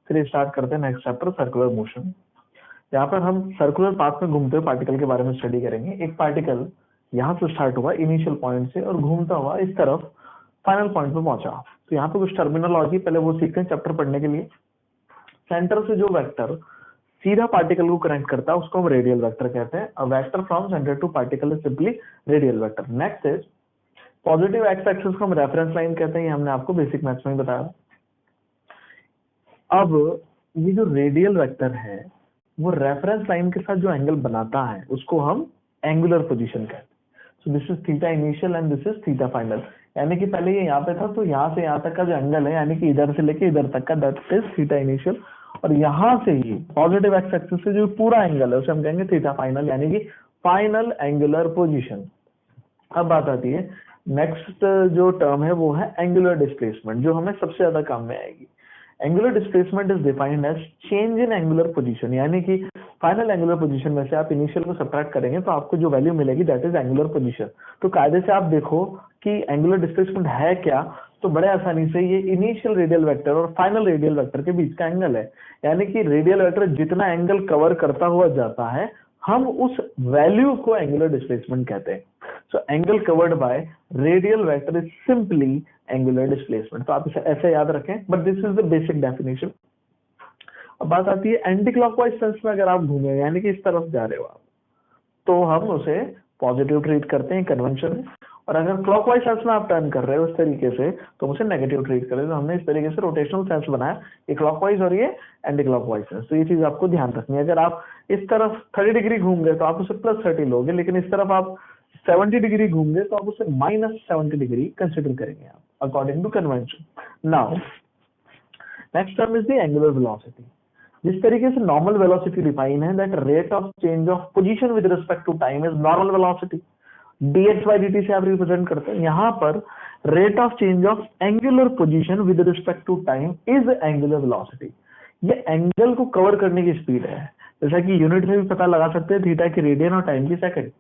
फिर स्टार्ट करते हैं नेक्स्ट चैप्टर सर्कुलर मोशन। यहाँ पर हम सर्कुलर पाथ में घूमते हुए पार्टिकल के बारे में स्टडी करेंगे। एक पार्टिकल यहाँ से स्टार्ट हुआ इनिशियल पॉइंट से और घूमता हुआ इस तरफ फाइनल पॉइंट पे पहुंचा। तो यहाँ पे कुछ टर्मिनोलॉजी पहले वो सीखते हैं चैप्टर पढ़ने के लिए। सेंटर से जो वेक्टर सीधा पार्टिकल को कनेक्ट करता है उसको हम रेडियल वेक्टर कहते हैं। A vector from centre to particle is simply radial vector. Next is positive x axis को हम रेफरेंस लाइन कहते हैं, ये हमने आपको बेसिक मैथ्स में बताया। अब ये जो रेडियल वेक्टर है वो रेफरेंस लाइन के साथ जो एंगल बनाता है उसको हम एंगुलर पोजीशन कहते हैं। सो this is theta initial and this is theta final. यानी कि पहले ये यहाँ पे था तो यहाँ से यहाँ तक का जो एंगल है यानी कि इधर से लेके इधर तक का दैट इज थीटा इनिशियल, और यहाँ से ही पॉजिटिव एक्स एक्सिस से जो पूरा एंगल है उसे हम कहेंगे थीटा फाइनल यानी कि फाइनल एंगुलर पोजीशन। अब बात आती है नेक्स्ट जो टर्म है वो है एंगुलर डिस्प्लेसमेंट, जो हमें सबसे ज्यादा काम में आएगी। Angular displacement is defined as change in angular position, यानी कि फाइनल एंगुलर पोजीशन में से आप इनिशियल को सब्ट्रैक्ट करेंगे तो आपको जो वैल्यू मिलेगी दैट इज एंगुलर पोजीशन। तो कायदे से आप देखो कि एंगुलर डिस्प्लेसमेंट है क्या, तो बड़े आसानी से ये इनिशियल रेडियल वेक्टर और फाइनल रेडियल वेक्टर के बीच का एंगल है। यानी कि रेडियल वेक्टर जितना एंगल कवर करता हुआ जाता है हम उस वैल्यू को एंगुलर डिस्प्लेसमेंट कहते हैं। So angle covered by radial vector is simply angular displacement. तो आप इसे ऐसे याद रखें, but this is the basic definition. अब बात आती है एंटी क्लॉकवाइज सेंस में अगर आप घूमे यानी कि इस तरफ जा रहे हो आप तो हम उसे पॉजिटिव ट्रीट करते हैं कन्वेंशन में, और अगर क्लॉकवाइज सेंस में आप टर्न कर रहे हो इस तरीके से तो उसे नेगेटिव ट्रीट करें। तो हमने इस तरीके से रोटेशनल सेंस बनाया, ये क्लॉकवाइज और ये एंटी क्लॉकवाइज सेंस। तो ये चीज आपको ध्यान रखनी है। अगर आप इस तरफ 30 डिग्री घूम गए तो आप उसे +30 लोगे, लेकिन इस तरफ आप 70 डिग्री घूम गए तो आप उसे -70 डिग्री कंसिडर करेंगे आप according to convention. Now next term is the angular velocity. जिस तरीके से नॉर्मल वेलोसिटी डिफाइन है that rate of change of position with respect to time is normal velocity, dx/dt से आप रिप्रेजेंट करते हैं। यहाँ पर rate of change of angular position with respect to time is angular velocity. ये angle को cover करने की स्पीड है, जैसा कि यूनिट में भी पता लगा सकते हैं थीटा की रेडियन और टाइम की सेकंड।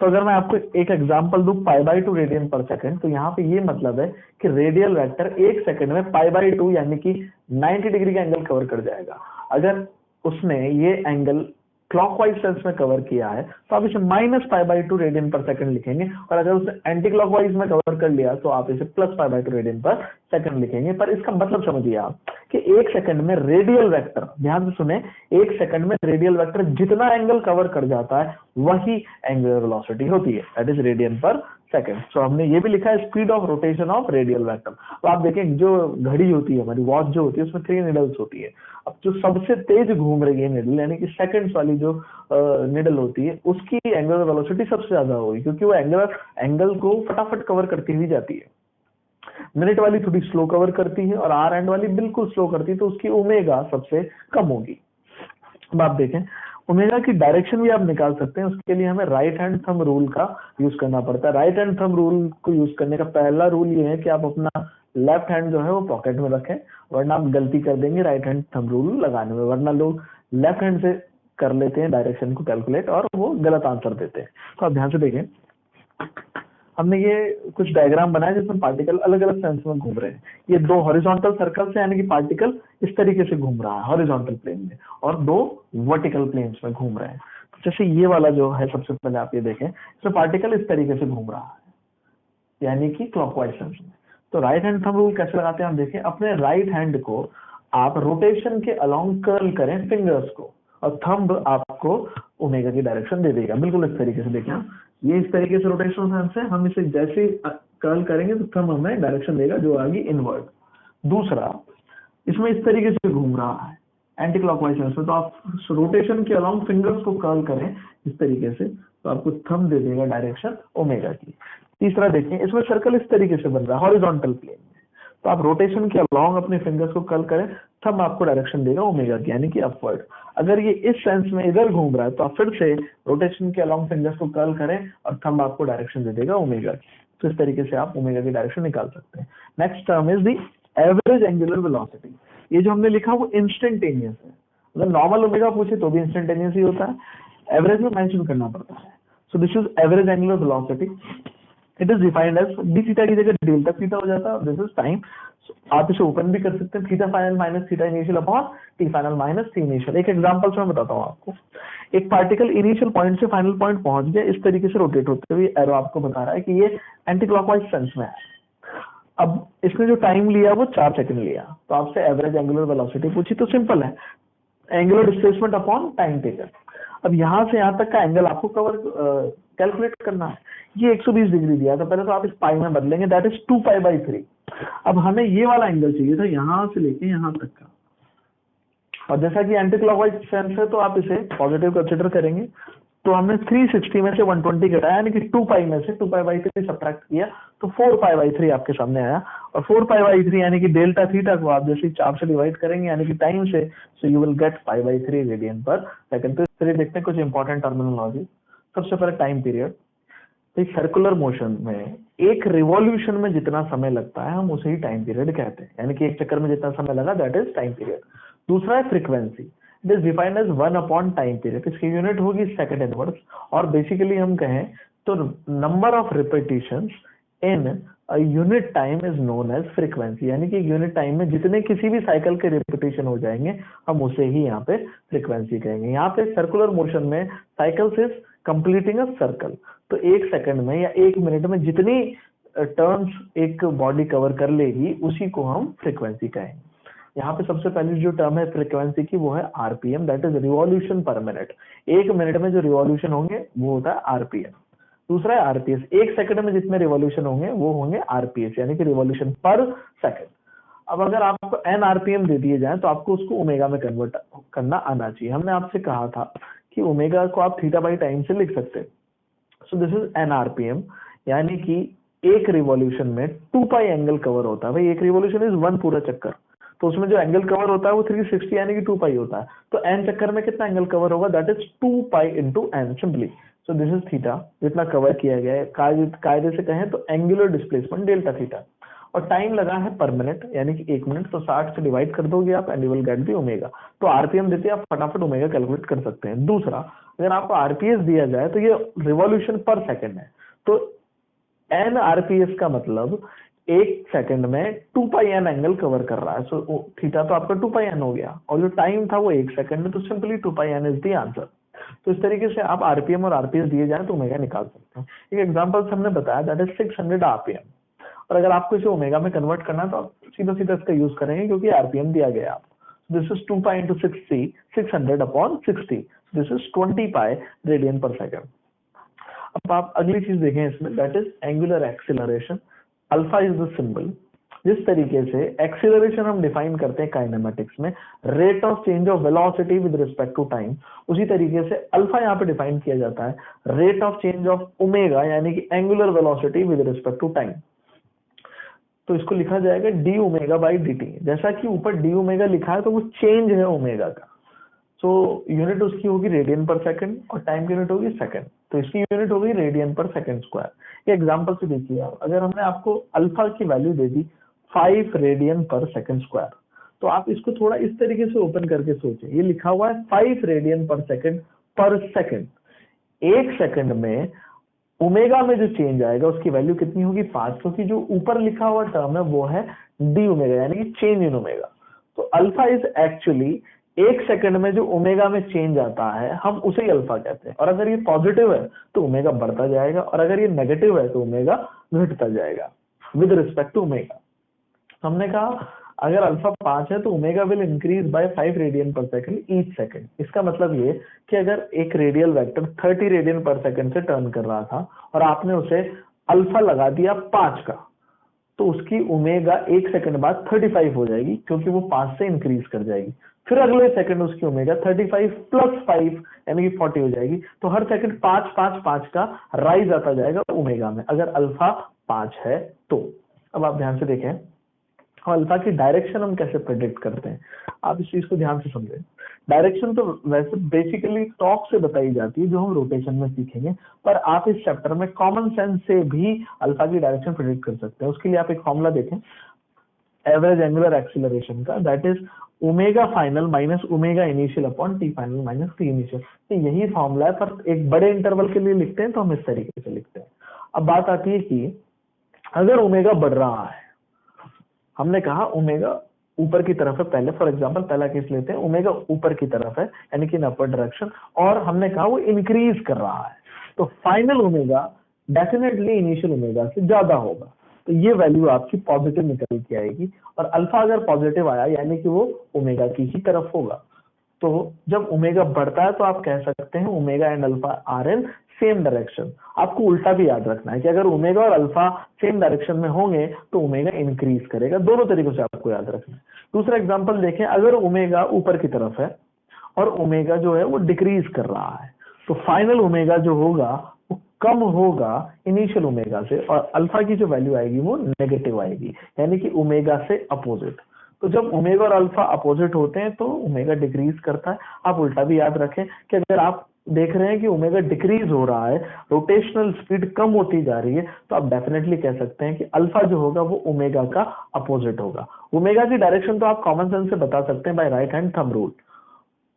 तो अगर मैं आपको एक एग्जांपल दूं π/2 रेडियन पर सेकंड, तो यहाँ पे ये मतलब है कि रेडियल वेक्टर 1 सेकंड में π/2 यानी कि 90 डिग्री का एंगल कवर कर जाएगा। अगर उसने ये एंगल क्लॉकवाइज सेंस में कवर किया है तो आप इसे -π/2 रेडियन पर सेकंड लिखेंगे, और अगर उसने एंटी क्लॉकवाइज में कवर कर लिया तो आप इसे +π/2 रेडियन पर सेकंड लिखेंगे। पर इसका मतलब समझिए आप कि 1 सेकंड में रेडियल वेक्टर, ध्यान से सुने, 1 सेकंड में रेडियल वेक्टर जितना एंगल कवर कर जाता है वही एंगुलर वेलोसिटी होती है, that is radian per second. सो हमने ये भी लिखा है speed of rotation of radial vector. तो आप देखें जो घड़ी होती है हमारी वॉच जो होती है उसमें 3 निडल्स होती है। अब जो सबसे तेज घूम रही है निडल यानी कि सेकंड्स वाली जो निडल होती है उसकी एंगुलर वेलोसिटी सबसे ज्यादा होगी, क्योंकि वो एंगल को फटाफट कवर करती हुई जाती है। मिनट वाली थोड़ी स्लो कवर करती है और आर एंड वाली बिल्कुल स्लो करती है, तो उसकी ओमेगा सबसे कम होगी। अब आप देखें ओमेगा की डायरेक्शन भी आप निकाल सकते हैं, उसके लिए हमें राइट हैंड थंब रूल का यूज करना पड़ता है। राइट हैंड थंब रूल को यूज करने का पहला रूल ये है कि आप अपना लेफ्ट हैंड जो है वो पॉकेट में रखें, वरना आप गलती कर देंगे राइट हैंड थंब रूल लगाने में। वरना लोग लेफ्ट हैंड से कर लेते हैं डायरेक्शन को कैलकुलेट और वो गलत आंसर देते हैं। तो आप ध्यान से देखें, हमने ये कुछ डायग्राम बनाया जिसमें पार्टिकल अलग अलग सेंस में घूम रहे हैं। ये 2 हॉरिजॉन्टल सर्कल्स हैं, यानी कि पार्टिकल इस तरीके से घूम रहा है हॉरिजॉन्टल प्लेन में, और 2 वर्टिकल प्लेन्स में घूम रहे हैं। तो जैसे ये वाला जो है सबसे पहले आप ये देखें, इसमें पार्टिकल इस तरीके से घूम रहा है यानी कि क्लॉकवाइज सेंस में। तो राइट हैंड थंब रूल कैसे लगाते हैं हम देखें। अपने राइट हैंड को आप रोटेशन के अलोंग कर्ल करें फिंगर्स को, और थंब आपको ओमेगा की डायरेक्शन दे देगा। बिल्कुल इस तरीके से देखें, ये इस तरीके से रोटेशनल सेंस है, हम इसे जैसे कर्ल करेंगे तो थंब हमें डायरेक्शन देगा जो आगे इनवर्ड। दूसरा, इसमें इस तरीके से घूम रहा है एंटी क्लॉकवाइज सेंस में, तो आप रोटेशन के अलोंग फिंगर्स को कर्ल करें इस तरीके से तो आपको थंब दे देगा डायरेक्शन ओमेगा की। तीसरा देखें, इसमें सर्कल इस तरीके से बन रहा है हॉरिजॉन्टल प्लेन में, तो आप रोटेशन के अलोंग अपने फिंगर्स को कर्ल करें, थंब आपको डायरेक्शन देगा ओमेगा की यानी कि अपवर्ड। अगर ये इस सेंस में इधर घूम रहा है तो आप फिर से रोटेशन के अलोंग फिंगर्स को कर्ल करें और थंब आपको डायरेक्शन दे देगा ओमेगा की। तो इस तरीके से आप ओमेगा की डायरेक्शन निकाल सकते हैं। Next term is the average angular velocity. ये जो हमने लिखा वो इंस्टेंटेनियस है, अगर नॉर्मल ओमेगा पूछे तो भी इंस्टेंटेनियस ही होता है, एवरेज में मेंशन करना पड़ता है। So this is average angular velocity. It is defined as d theta की जगह डेल्टा थीटा हो जाता है, दिस इज टाइम। आप इसे ओपन भी कर सकते हैं, theta final minus theta initial upon T final minus T initial. एक एग्जांपल से मैं बताता हूँ आपको, एक पार्टिकल इनिशियल पॉइंट से फाइनल पॉइंट पहुंच गया, इस तरीके से रोटेट होते हुए एरो आपको बता रहा है कि ये एंटी क्लॉकवाइज सेंस में है। अब इसने जो टाइम लिया वो 4 सेकंड लिया, तो आपसे एवरेज एंगुलर वेलोसिटी पूछी, तो सिंपल है, angular displacement upon time taken. अब यहाँ से यहाँ तक का एंगल आपको कवर कैलकुलेट करना है। ये 120 डिग्री दिया था, पहले तो आप इस पाई में बदलेंगे, दैट इज 2π/3। अब हमें ये वाला एंगल चाहिए था यहाँ से लेके यहाँ तक का, और जैसा कि एंटी क्लॉकवाइज सेंस है तो आप इसे पॉजिटिव कंसिडर करेंगे। तो हमने 360 में से 120 घटाया, यानी कि 2π में से 2π/3 सब्ट्रैक्ट किया, तो 4π/3 आपके सामने आया। और 4π/3 यानी कि डेल्टा थीटा को आप जैसे 4 से डिवाइड करेंगे यानी कि टाइम से, so you will get π/3 radian per second. तो चलिए देखते हैं कुछ इंपॉर्टेंट टर्मिनोलॉजी। सबसे पहले टाइम पीरियड। तो सर्कुलर मोशन में एक रिवॉल्यूशन में जितना समय लगता है हम उसे ही टाइम पीरियड कहते हैं, यानी कि एक चक्कर में जितना समय लगा दैट इज टाइम पीरियड। दूसरा है frequency, it is defined as 1 upon time period, इसकी यूनिट होगी सेकंड इनवर्स। और बेसिकली हम कहें तो number of repetitions in a unit time is known as frequency, यानी कि यूनिट टाइम में जितने किसी भी साइकिल के रिपीटिशन हो जाएंगे हम उसे ही यहाँ पे फ्रीक्वेंसी कहेंगे। यहाँ पे सर्कुलर मोशन में cycles is completing a circle, तो एक सेकंड में या एक मिनट में जितनी टर्न्स एक बॉडी कवर कर लेगी उसी को हम फ्रीक्वेंसी कहेंगे। यहाँ पे सबसे पहली जो टर्म है फ्रीक्वेंसी की वो है आरपीएम, दैट इज रिवॉल्यूशन पर मिनट। एक मिनट में जो रिवॉल्यूशन होंगे वो होता है आरपीएम। दूसरा है आरपीएस, एक सेकंड में जितने रिवॉल्यूशन होंगे वो होंगे आरपीएस, यानी कि रिवॉल्यूशन पर सेकंड। अब अगर आपको एन आरपीएम दे दिए जाए तो आपको उसको ओमेगा में कन्वर्ट करना आना चाहिए। हमने आपसे कहा था कि ओमेगा को आप थीटा बाई टाइम से लिख सकते हैं। सो दिस इज एन आरपीएम, यानी कि एक रिवॉल्यूशन में 2π एंगल कवर होता है। भाई एक रिवॉल्यूशन इज 1 पूरा चक्कर, तो उसमें जो एंगल कवर होता है वो 360 यानी कि 2π होता है। तो n चक्कर में कितना एंगल कवर होगा, that is 2π into n simply. So this is theta, जितना कवर किया गया है। कायदे से कहें तो एंगुलर डिस्प्लेसमेंट डेल्टा थीटा, और टाइम लगा है पर मिनट यानी कि 1 मिनट, तो 60 से डिवाइड कर दोगे आप and you will get the omega. तो आरपीएम देते आप फटाफट ओमेगा कैलकुलेट कर सकते हैं। दूसरा, अगर आपको आरपीएस दिया जाए तो ये रिवॉल्यूशन पर सेकंड है, तो एन आरपीएस का मतलब एक सेकंड में 2πn एंगल कवर कर रहा है। सो थीटा तो आपका 2πn हो गया, और जो टाइम था वो एक सेकंड में, तो simply 2πn is the answer. तो इस तरीके से आप आरपीएम और आरपीएस दिए जाए तो ओमेगा निकाल सकते हैं। एक एग्जांपल से हमने बताया दैट इज 600 आरपीएम, और अगर आपको इसे ओमेगा में कन्वर्ट करना है तो आप सीधा सीधा इसका यूज करेंगे क्योंकि आरपीएम दिया गया आपको। This is 2π into 60, 600 upon 60, this is 20π radian per second. अब आप अगली चीज देखें इसमें, that is angular acceleration. Alpha is the symbol. जिस तरीके से एक्सीलरेशन हम डिफाइन करते हैं काइनेमेटिक्स में rate of change of velocity with respect to time, उसी तरीके से अल्फा यहाँ पे डिफाइन किया जाता है rate of change of omega यानी कि angular velocity with respect to time. तो इसको लिखा जाएगा d omega by D t. जैसा कि ऊपर डी ओमेगा लिखा है तो वो चेंज है ओमेगा का, सो यूनिट उसकी होगी रेडियन पर सेकंड और टाइम की यूनिट होगी सेकंड, तो इसकी यूनिट होगी रेडियन पर सेकंड स्क्वायर। ये एग्जांपल से देखिए आप, अगर हमने आपको अल्फा की वैल्यू दे दी 5 रेडियन पर सेकंड स्क्वायर, तो आप इसको थोड़ा इस तरीके से ओपन करके सोचें। ये लिखा हुआ है 5 रेडियन पर सेकंड। एक सेकंड में ओमेगा में जो चेंज आएगा उसकी वैल्यू कितनी होगी 5, क्योंकि जो ऊपर लिखा हुआ टर्म है वो है डी ओमेगा यानी कि चेंज इन ओमेगा। तो अल्फा इज एक्चुअली एक सेकंड में जो ओमेगा में चेंज आता है हम उसे ही अल्फा कहते हैं। और अगर ये पॉजिटिव है तो ओमेगा बढ़ता जाएगा, और अगर ये नेगेटिव है तो ओमेगा घटता जाएगा विद रिस्पेक्ट टू ओमेगा। हमने कहा अगर अल्फा 5 है तो omega will increase by 5 radian per second each second. इसका मतलब ये कि अगर एक radial vector 30 radian per second से टर्न कर रहा था और आपने उसे अल्फा लगा दिया 5 का, तो उसकी ओमेगा एक सेकंड बाद 35 हो जाएगी क्योंकि वो 5 से इंक्रीज कर जाएगी। फिर अगले सेकंड उसकी ओमेगा 35 प्लस 5 यानी कि 40 हो जाएगी। तो हर सेकंड 5 का राइज आता जाएगा ओमेगा में अगर अल्फा 5 है तो। अब आप ध्यान से देखें अल्फा की डायरेक्शन हम कैसे प्रेडिक्ट करते हैं, आप इस चीज को ध्यान से समझें। डायरेक्शन तो वैसे बेसिकली टॉक से बताई जाती है जो हम रोटेशन में सीखेंगे, पर आप इस चैप्टर में कॉमन सेंस से भी अल्फा की डायरेक्शन प्रेडिक्ट कर सकते हैं। उसके लिए आप एक फॉर्मूला देखें एवरेज एंगुलर एक्सीलरेशन का, that is omega final minus omega initial upon T final minus T initial. तो यही फॉर्मूला है, पर एक बड़े इंटरवल के लिए लिखते हैं तो हम इस तरीके से लिखते हैं। अब बात आती है कि अगर ओमेगा बढ़ रहा है, हमने कहा ओमेगा ऊपर की तरफ है, पहले फॉर एग्जांपल पहला केस लेते हैं, ओमेगा ऊपर की तरफ है यानी कि इन अपर डायरेक्शन, और हमने कहा वो इंक्रीज कर रहा है, तो final omega definitely initial omega से ज्यादा होगा, तो ये वैल्यू आपकी पॉजिटिव निकल के आएगी। और अल्फा अगर पॉजिटिव आया यानी कि वो ओमेगा की ही तरफ होगा। तो जब ओमेगा बढ़ता है तो आप कह सकते हैं omega and alpha are in same direction. आपको उल्टा भी याद रखना है कि अगर ओमेगा और अल्फा सेम डायरेक्शन में होंगे तो ओमेगा इंक्रीज करेगा, दोनों तरीकों से आपको याद रखना है। दूसरा एग्जांपल देखें, अगर ओमेगा ऊपर की तरफ है और ओमेगा जो है वो डिक्रीज कर रहा है, तो फाइनल ओमेगा जो होगा वो कम होगा इनिशियल ओमेगा से, और अल्फा की जो वैल्यू आएगी वो नेगेटिव आएगी, यानी कि ओमेगा से अपोजिट। तो जब ओमेगा और अल्फा अपोजिट होते हैं तो ओमेगा डिक्रीज करता है। आप उल्टा भी याद रखें कि अगर आप देख रहे हैं कि ओमेगा डिक्रीज हो रहा है, रोटेशनल स्पीड कम होती जा रही है, तो आप डेफिनेटली कह सकते हैं कि अल्फा जो होगा वो ओमेगा का अपोजिट होगा। ओमेगा की डायरेक्शन तो आप कॉमन सेंस से बता सकते हैं by right hand thumb rule.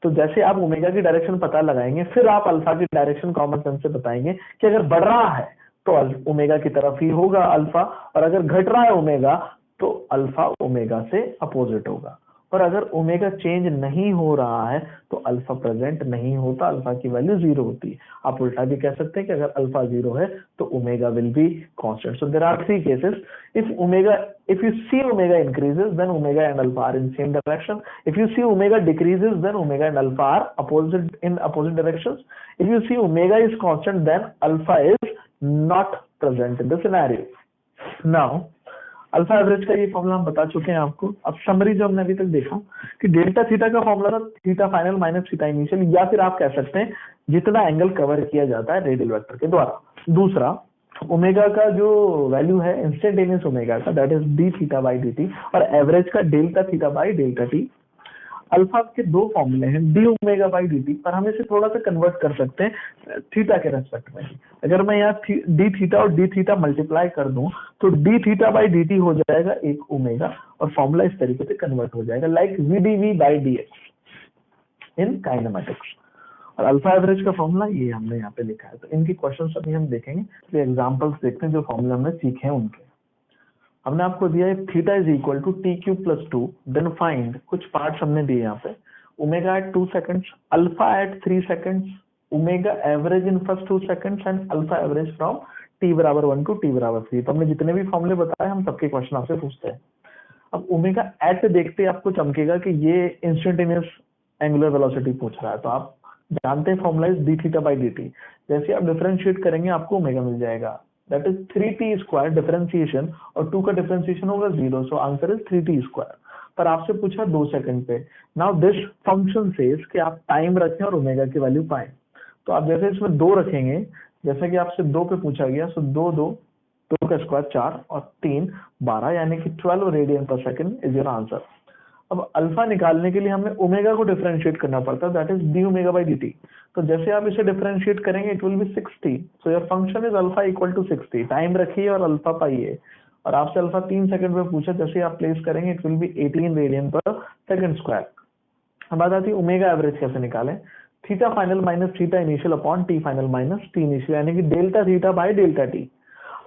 तो जैसे आप ओमेगा की डायरेक्शन पता लगाएंगे, फिर आप अल्फा की डायरेक्शन कॉमन सेंस से बताएंगे कि अगर बढ़ रहा है तो ओमेगा की तरफ ही होगा अल्फा, और अगर घट रहा है ओमेगा तो अल्फा ओमेगा से अपोजिट होगा। और अगर ओमेगा चेंज नहीं हो रहा है तो अल्फा प्रेजेंट नहीं होता, अल्फा की वैल्यू जीरो होती है। आप उल्टा भी कह सकते हैं कि अगर अल्फा जीरो है तो omega will be constant. So there are three cases, if you see omega increases then omega and alpha are in same direction, if you see omega decreases then omega and alpha are in opposite directions, if you see omega is constant then alpha is not present in the scenario. Now alpha average का ये formula हम बता चुके हैं आपको। अब summary जो हमने अभी तक देखा कि डेल्टा थीटा का फॉर्मूला था theta final minus theta initial, या फिर आप कह सकते हैं जितना एंगल कवर किया जाता है रेडियल वेक्टर के द्वारा। दूसरा, ओमेगा का जो वैल्यू है इंस्टेंटेनियस ओमेगा का, that is D theta by D T, और एवरेज का delta theta by delta T. Alpha के दो फॉर्मूले हैं, D omega by D T, पर हम इसे थोड़ा सा कन्वर्ट कर सकते हैं थीटा के रेस्पेक्ट में। अगर मैं यहाँ डी थीटा और डी थीटा मल्टीप्लाई कर दूं तो D theta by D T हो जाएगा एक ओमेगा, और फॉर्मूला इस तरीके से कन्वर्ट हो जाएगा like v d v by d x in kinematics. और अल्फा एवरेज का फॉर्मूला ये हमने यहाँ पे लिखा है। तो इनकी क्वेश्चन अभी हम देखेंगे, तो एग्जाम्पल्स देखते हैं जो फॉर्मूला हमने सीखे हैं उनके। हमने आपको दिया है theta is equal to t cube plus 2, then find, कुछ पार्ट्स हमने दिए यहाँ पे, omega at 2 seconds, alpha at 3 seconds, omega average in first 2 seconds and alpha average from t बराबर 1 टू टी बराबर 3। तो हमने जितने भी फॉर्मूले बताए हम सबके क्वेश्चन आपसे पूछते हैं। अब ओमेगा एट देखते आपको चमकेगा कि ये इंस्टेंटेनियस एंगुलर वेलोसिटी पूछ रहा है, तो आप जानते हैं formula is D theta by D T. जैसे आप डिफरेंशिएट करेंगे आपको ओमेगा मिल जाएगा, that is 3t square differentiation, और 2 का डिफरेंशिएशन होगा 0, so answer is 3t square. पर आपसे पूछा 2 सेकंड पे। नाउ दिस फंक्शन सेज कि आप टाइम रखें और ओमेगा की वैल्यू पाएं। तो आप जैसे इसमें 2 रखेंगे, जैसे कि आपसे 2 पे पूछा गया, सो 2 का स्क्वायर 4 और 3 12, यानी कि 12 radian per second is your answer. अब अल्फा निकालने के लिए हमें ओमेगा को डिफरेंशिएट करना पड़ता है, that is d omega by D t. तो जैसे आप इसे डिफरेंशिएट करेंगे it will be 60, so your function is alpha equal to 60। Time रखिए और अल्फा पाइए, और आपसे अल्फा 3 सेकंड में पूछा, जैसे आप प्लेस करेंगे it will B 18 radian per second square. अब बात आती है ओमेगा एवरेज कैसे निकालें। Theta final minus theta initial upon T final minus T initial, यानी कि delta theta by delta T.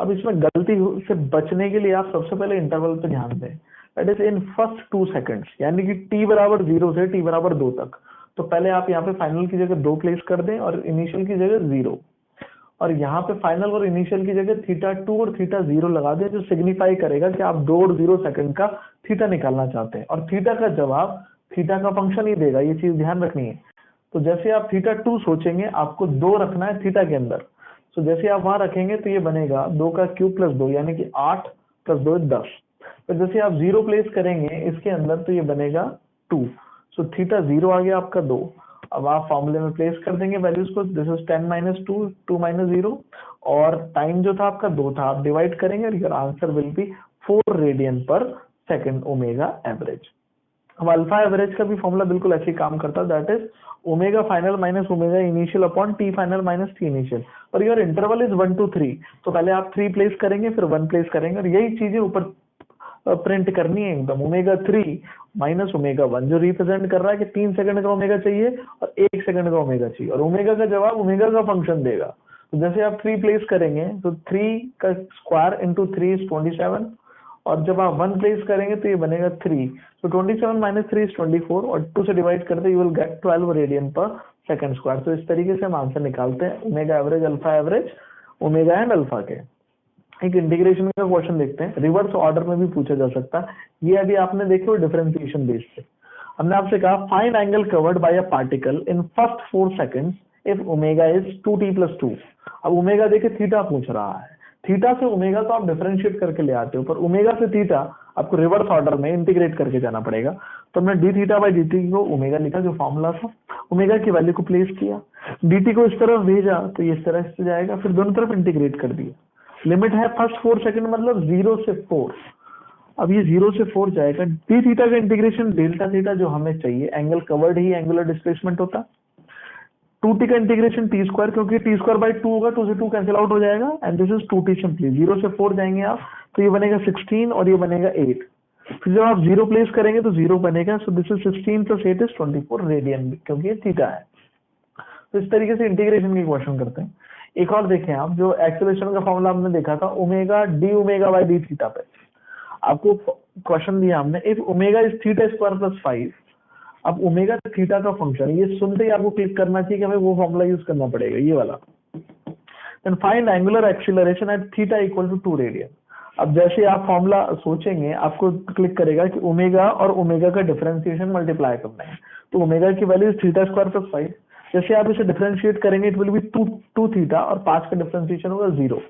अब इसमें गलती से बचने के लिए आप सबसे पहले इंटरवल पे ध्यान दें, that is in first 2 seconds, यानी कि t बराबर 0 से t बराबर 2 तक। तो पहले आप यहाँ पे फाइनल की जगह 2 प्लेस कर दें और इनिशियल की जगह 0, और यहाँ पे फाइनल और इनिशियल की जगह थीटा 2 और थीटा 0 लगा दें, जो सिग्निफाई करेगा कि आप 2 और 0 सेकंड का थीटा निकालना चाहते हैं, और थीटा का जवाब थीटा का फंक्शन ही देगा, ये चीज ध्यान रखनी है। तो जैसे आप थीटा 2 सोचेंगे, आपको 2 रखना है थीटा के अंदर, तो जैसे आप वहां रखेंगे तो ये बनेगा 2 का क्यूब प्लस 2, यानी कि 8 प्लस 2 10। तो जैसे आप 0 प्लेस करेंगे इसके अंदर तो ये बनेगा 2, सो थीटा 0 आ गया आपका 2। अब आप फॉर्मूले में प्लेस कर देंगे वैल्यूज को, दिस इज 10 माइनस 2, 2 माइनस 0, और टाइम जो था आपका 2 था, आप डिवाइड करेंगे और your answer will B 4 radian per second omega average. अब अल्फा एवरेज का भी फॉर्मूला बिल्कुल ऐसे ही काम करता है, that is omega final minus omega initial upon T final minus T initial, और योर इंटरवल इज 1 to 3। तो पहले आप 3 प्लेस करेंगे फिर 1 प्लेस करेंगे, और यही चीजें ऊपर प्रिंट करनी है एकदम। ओमेगा 3 माइनस ओमेगा 1 जो रिप्रेजेंट कर रहा है कि 3 सेकंड का ओमेगा चाहिए और 1 सेकंड का ओमेगा चाहिए, और ओमेगा का जवाब ओमेगा का फंक्शन देगा। तो जैसे आप 3 प्लेस करेंगे तो 3 का स्क्वायर इंटू 3 इज 27, और जब आप 1 प्लेस करेंगे तो ये बनेगा 3। तो 27 माइनस 3 इज 24 और 2 से डिवाइड करते you will gate 12 radian per second square. तो इस तरीके से हम आंसर निकालते हैं omega average, alpha average, omega and alpha के। एक इंटीग्रेशन का क्वेश्चन देखते हैं, रिवर्स ऑर्डर में भी पूछा जा सकता है। ये अभी आपने देखे वो डिफरेंशिएशन बेस पे हमने आपसे कहा find angle covered by a particle in first 4 seconds if omega is 2t + 2। अब ओमेगा देखे थीटा पूछ रहा है, थीटा से ओमेगा तो आप डिफरेंशिएट करके ले आते हो, पर ओमेगा से थीटा आपको रिवर्स ऑर्डर में इंटीग्रेट करके जाना पड़ेगा। तो हमने D theta by D t को ओमेगा लिखा, जो फॉर्मूला था, ओमेगा की वैल्यू को प्लेस किया, dt को इस तरफ भेजा तो ये इस तरह से जाएगा, फिर दोनों तरफ इंटीग्रेट कर दिया। लिमिट है फर्स्ट 4 सेकंड मतलब 0 से 4। अब ये 0 से 4 जाएगा, डी थीटा का इंटीग्रेशन डेल्टा थीटा जो हमें चाहिए, एंगल कवर्ड ही एंगुलर डिस्प्लेसमेंट होता। 2t का इंटीग्रेशन टी स्क्वायर, क्योंकि टी स्क्वायर बाई 2 होगा, 2 से 2 कैंसिल आउट हो जाएगा and this is 2t simply. 0 से 4 जाएंगे आप तो ये बनेगा 16 और ये बनेगा 8। फिर जब आप 0 प्लेस करेंगे तो 0 बनेगा, सो दिस इज 16 + 8 इज 24 रेडियन, क्योंकि ये थीटा है। तो इस तरीके से इंटीग्रेशन की क्वेश्चन करते हैं। एक और देखें आप, जो एक्सेलरेशन का फॉर्मूला हमने देखा था omega D omega by D theta पे, आपको क्वेश्चन दिया हमने if omega is theta square + 5। अब ओमेगा थीटा का फंक्शन, ये सुनते ही आपको क्लिक करना चाहिए कि हमें वो फॉर्मूला यूज करना पड़ेगा, ये वाला। Then find angular acceleration at theta equal to 2 radian. अब जैसे आप फॉर्मूला सोचेंगे आपको क्लिक करेगा कि ओमेगा और ओमेगा का डिफरेंशिएशन मल्टीप्लाई करना है, तो ओमेगा की वैल्यू थीटा स्क्वायर + 5। जैसे आप इसे डिफरेंशिएट करेंगे इट विल बी 2 थीटा और 5 का डिफरेंशिएशन होगा 0।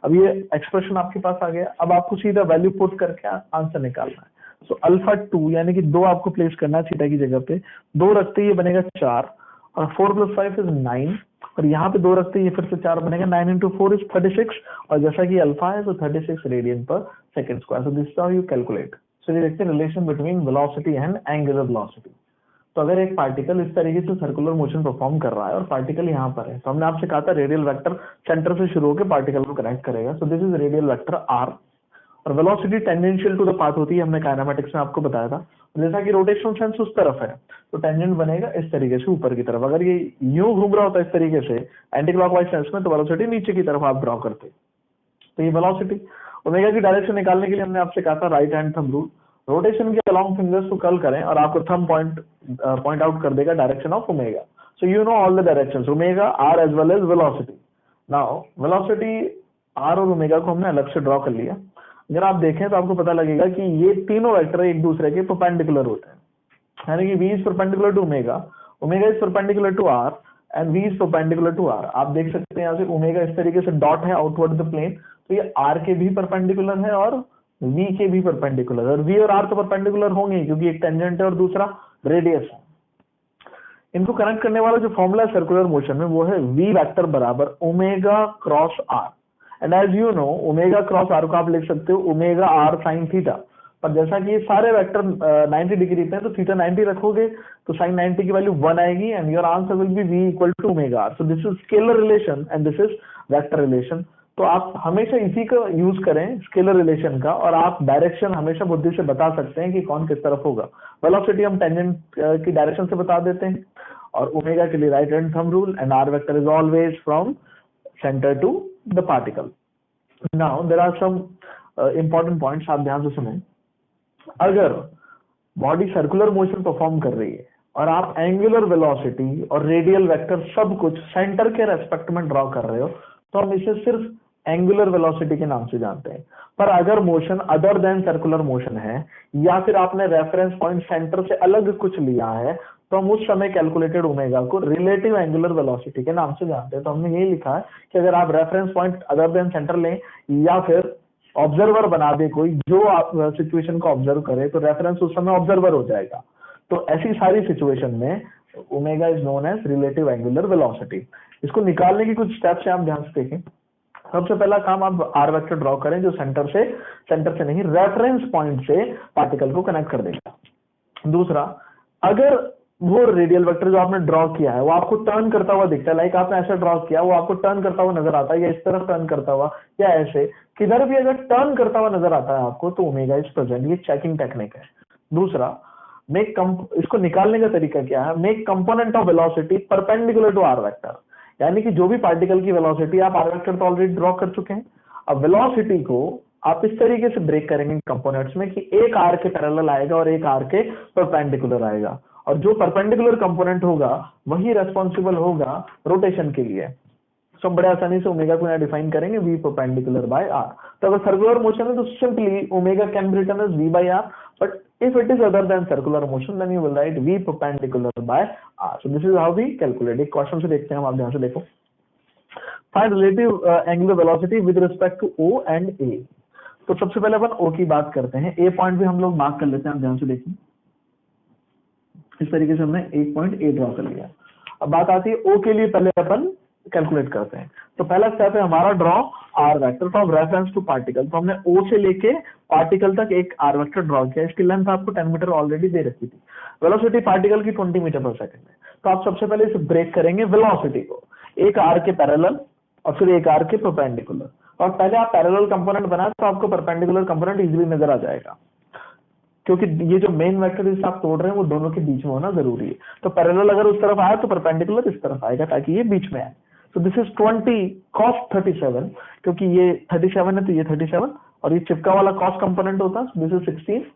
अब ये एक्सप्रेशन आपके पास आ गया, अब आपको सीधा वैल्यू पुट करके आंसर निकालना है। सो अल्फा 2 यानी कि 2 आपको प्लेस करना है थीटा की जगह पे, 2 रखते ही ये बनेगा 4 और 4 + 5 इज 9 और यहाँ पे 2 रखते ही ये फिर से 4 बनेगा, 9 × 4 इज 36 और जैसा कि अल्फा है तो 36 radian per second square. So this is how you calculate. So ये देखते हैं relation between velocity and angular velocity. तो अगर एक पार्टिकल इस तरीके से सर्कुलर मोशन परफॉर्म कर रहा है और पार्टिकल यहाँ पर है, तो हमने आपसे कहा था रेडियल वेक्टर सेंटर से शुरू होकर पार्टिकल को कनेक्ट करेगा। So this is radial vector R और velocity tangential to the path होती है, हमने काइनेमेटिक्स में आपको बताया था। जैसा कि रोटेशनल सेंस उस तरफ है तो टेंजेंट बनेगा इस तरीके से ऊपर की तरफ। अगर ये यूं घूम रहा होता है इस तरीके से एंटी क्लॉकवाइज सेंस में, तो वेलोसिटी नीचे की तरफ आप ड्रॉ करते। तो ये वेलोसिटी, ओमेगा की डायरेक्शन निकालने के लिए हमने आपसे कहा था right hand thumb rule, rotation के अलोंग फिंगर्स को कर्ल करें और आपको थंब पॉइंट आउट कर देगा direction of omega. So you know all the directions, omega, are as well as velocity. Now velocity r और ओमेगा को हमने अलग से ड्रॉ कर लिया। अगर आप देखें तो आपको पता लगेगा कि ये तीनों वेक्टर एक दूसरे के परपेंडिकुलर होते हैं, यानी कि v is perpendicular to omega, omega is perpendicular to r and v is perpendicular to r। आप देख सकते हैं यहाँ से ओमेगा इस तरीके से डॉट है आउटवर्ड द प्लेन, तो ये r के भी परपेंडिकुलर है और v के भी परपेंडिकुलर है, और v और r तो परपेंडिकुलर होंगे क्योंकि एक टेंजेंट है और दूसरा रेडियस है। इनको कनेक्ट करने वाला जो फॉर्मूला है सर्कुलर मोशन में वो है v वेक्टर बराबर omega cross r। And as you know omega cross r को आप लिख सकते हो ओमेगा r साइन थीटा, पर जैसा कि ये सारे वेक्टर 90 डिग्री पे हैं तो थीटा 90 रखोगे तो साइन 90 की वैल्यू 1 आएगी and your answer will be v equal to omega r। So this is scalar relation and this is vector relation. तो आप हमेशा इसी का यूज करें स्केलर रिलेशन का, और आप डायरेक्शन हमेशा बुद्धि से बता सकते हैं कि कौन किस तरफ होगा। वेलोसिटी हम टेंजेंट की डायरेक्शन से बता देते हैं और ओमेगा के लिए right hand thumb rule and r vector is always from centre to the particle. Now there are some important points, आप ध्यान से सुनें। अगर बॉडी सर्कुलर मोशन परफॉर्म कर रही है और आप एंगुलर वेलोसिटी और रेडियल वेक्टर सब कुछ सेंटर के रेस्पेक्ट में ड्रॉ कर रहे हो तो हम इसे सिर्फ एंगुलर वेलोसिटी के नाम से जानते हैं। पर अगर motion other than circular motion है या फिर आपने रेफरेंस पॉइंट सेंटर से अलग कुछ लिया है तो हम उस समय कैलकुलेटेड ओमेगा को रिलेटिव एंगुलर वेलोसिटी के नाम से जानते हैं। तो हमने यही लिखा है कि अगर आप reference point other than centre लें या फिर ऑब्जर्वर बना दे कोई जो आप सिचुएशन को ऑब्जर्व करे तो रेफरेंस उस समय ऑब्जर्वर हो जाएगा। तो ऐसी सारी सिचुएशन में omega is known as relative angular velocity. इसको निकालने की कुछ स्टेप्स हैं, आप ध्यान से देखें। सबसे पहला काम आप आर वेक्टर ड्रॉ करें जो सेंटर से नहीं रेफरेंस पॉइंट से पार्टिकल को कनेक्ट कर देगा। दूसरा, अगर वो रेडियल वेक्टर जो आपने ड्रॉ किया है वो आपको टर्न करता हुआ दिखता है, लाइक आपने ऐसा ड्रॉ किया वो आपको टर्न करता हुआ नजर आता है या इस तरफ टर्न करता हुआ या ऐसे किधर भी अगर टर्न करता हुआ नजर आता है आपको तो ओमेगा इज प्रेजेंट। ये चेकिंग टेक्निक है। दूसरा, इसको निकालने का तरीका क्या है, make component of velocity perpendicular to r vector, यानी कि जो भी पार्टिकल की वेलोसिटी आप आर वेक्टर तो ऑलरेडी ड्रॉ कर चुके हैं, अब वेलोसिटी को आप इस तरीके से ब्रेक करेंगे कंपोनेंट्स में कि एक आर के पैरेलल आएगा और एक आर के परपेंडिकुलर आएगा, और जो परपेंडिकुलर कंपोनेंट होगा वही रेस्पॉन्सिबल होगा रोटेशन के लिए। तो हम बड़े आसानी से ओमेगा को यहाँ डिफाइन करेंगे v परपेंडिकुलर बाय आर। तो अगर सर्कुलर मोशन है तो simply omega can be written as v by r, but if it is other than circular motion then you will write v perpendicular by r. So this is how we calculate. एक question से देखते हैं हम, आप ध्यान से देखो। Find relative angular velocity with respect to O and A. तो सबसे पहले अपन O की बात करते हैं। A पॉइंट भी हम लोग मार्क कर लेते हैं, आप ध्यान से देखिए। इस तरीके से हमने एक पॉइंट A ड्रॉ कर लिया। अब बात आती है O के लिए, पहले अपन कैलकुलेट करते हैं। तो पहला स्टेप है हमारा draw r vector from reference to particle. तो हमने O से लेके पार्टिकल तक एक आर वेक्टर ड्रॉ किया। इसकी लेंथ आपको 10 मीटर ऑलरेडी दे रखी थी। वेलोसिटी पार्टिकल की 20 मीटर पर सेकंड है। तो आप सबसे पहले इसे ब्रेक करेंगे वेलोसिटी को, एक आर के पैरेलल और फिर एक आर के परपेंडिकुलर। और पहले आप पैरेलल कंपोनेंट बनाए तो आपको परपेंडिकुलर कंपोनेंट इजीली नजर आ जाएगा, क्योंकि ये जो मेन वेक्टर जिसे आप तोड़ रहे हैं वो दोनों के बीच में होना जरूरी है। तो पैरेलल अगर उस तरफ आया तो परपेंडिकुलर इस तरफ आएगा ताकि ये बीच में आए। So this is 20 cos 37, क्योंकि ये 37 है तो ये 37, और ये चिपका वाला cos कंपोनेंट होता है, this is 16,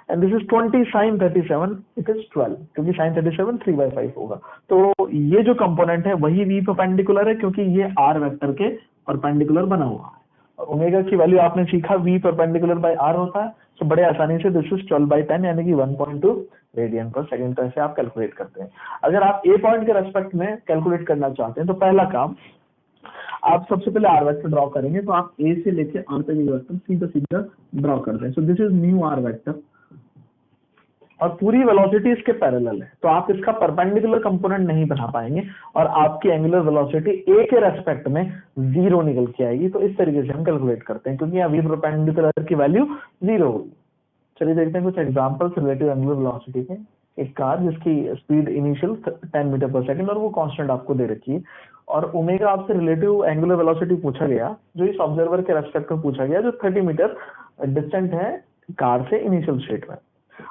and this is 20 sin 37, it is 12, क्योंकि sin 37 3/5 होगा। तो ये जो कंपोनेंट है वही v परपेंडिकुलर है, क्योंकि ये r वेक्टर के परपेंडिकुलर बना हुआ है। और ओमेगा की वैल्यू आपने सीखा v परपेंडिकुलर बाय r होता है। तो बड़े आसानी से दिस इज 12/10 यानी कि 1.2 रेडियन पर सेकंड। तो ऐसे आप कैलकुलेट करते हैं। अगर आप ए पॉइंट के रेस्पेक्ट में कैलकुलेट करना चाहते हैं तो पहला काम आप सबसे पहले आर वेक्टर ड्रॉ करेंगे। तो आप ए से लेके आर तक वेक्टर सीधा सीधा ड्रॉ कर दें। So this is new r vector और पूरी वेलोसिटी इसके पैरेलल है, तो आप इसका परपेंडिकुलर कंपोनेंट नहीं बना पाएंगे और आपकी एंगुलर वेलोसिटी ए के रेस्पेक्ट में 0 निकल के आएगी। तो इस तरीके से हम कैलकुलेट करते हैं, क्योंकि यहाँ v परपेंडिकुलर की वैल्यू 0 होगी। चलिए देखते हैं कुछ एग्जांपल्स रिलेटिव एंगुलर वेलोसिटी के। एक कार जिसकी speed initial 10 metre per second और वो कांस्टेंट आपको दे रखी है, और ओमेगा आपसे रिलेटिव एंगुलर वेलोसिटी पूछा गया जो इस ऑब्जर्वर के रेस्पेक्ट में पूछा गया, जो 30 मीटर डिस्टेंट है कार से इनिशियल स्टेट में।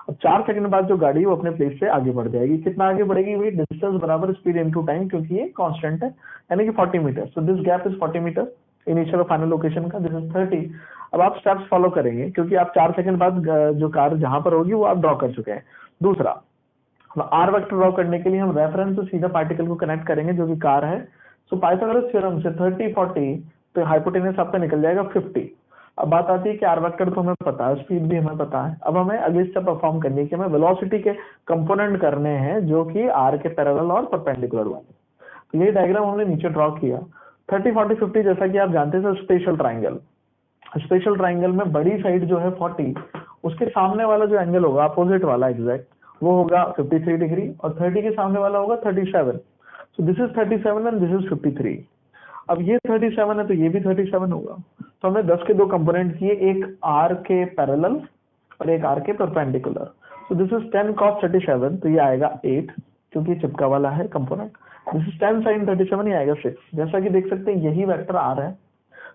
अब 4 सेकंड बाद जो गाड़ी वो अपने प्लेस से आगे बढ़ जाएगी। कितना आगे बढ़ेगी? वही डिस्टेंस बराबर स्पीड इनटू टाइम, क्योंकि ये कांस्टेंट है, यानी कि 40 metre. So this gap is 40 metre initial और फाइनल लोकेशन का, दिस इज 30। अब आप स्टेप्स फॉलो करेंगे, क्योंकि आप 4 सेकंड बाद जो कार जहां पर होगी वो आप ड्रॉ कर चुके हैं। दूसरा, आर वेक्टर ड्रॉ करने के लिए हम रेफरेंस से सीधा पार्टिकल को कनेक्ट करेंगे जो कि कार है। सो पाइथागोरस थ्योरम से 30 40 तो हाइपोटेनस आपका निकल जाएगा 50। अब बात आती है कि आर वेक्टर तो हमें पता है, स्पीड भी हमें पता है। अब हमें अगली स्टेप परफॉर्म करनी है कि हमें वेलोसिटी के कंपोनेंट करने हैं जो कि आर के पैरेलल और परपेंडिकुलर वाले। तो ये डायग्राम हमने नीचे ड्रॉ किया। 30 40 50 जैसा कि आप जानते हैं स्पेशल ट्राइंगल। स्पेशल ट्राइंगल में बड़ी साइड जो है 40, उसके सामने वाला जो एंगल होगा अपोजिट वाला एग्जैक्ट वो होगा 53 डिग्री, और 30 के सामने वाला होगा 37। सो this is 37 and this is 53। अब ये 37 है तो ये भी 37 होगा। तो हमने 10 के 2 कंपोनेंट किए, एक आर के पैरेलल और एक आर के perpendicular. So this is 10 cos 37, तो ये आएगा 8 क्योंकि चिपका वाला है कंपोनेंट। दिस इज 10 sin 37, ये आएगा 6। जैसा कि देख सकते हैं यही वेक्टर आर है,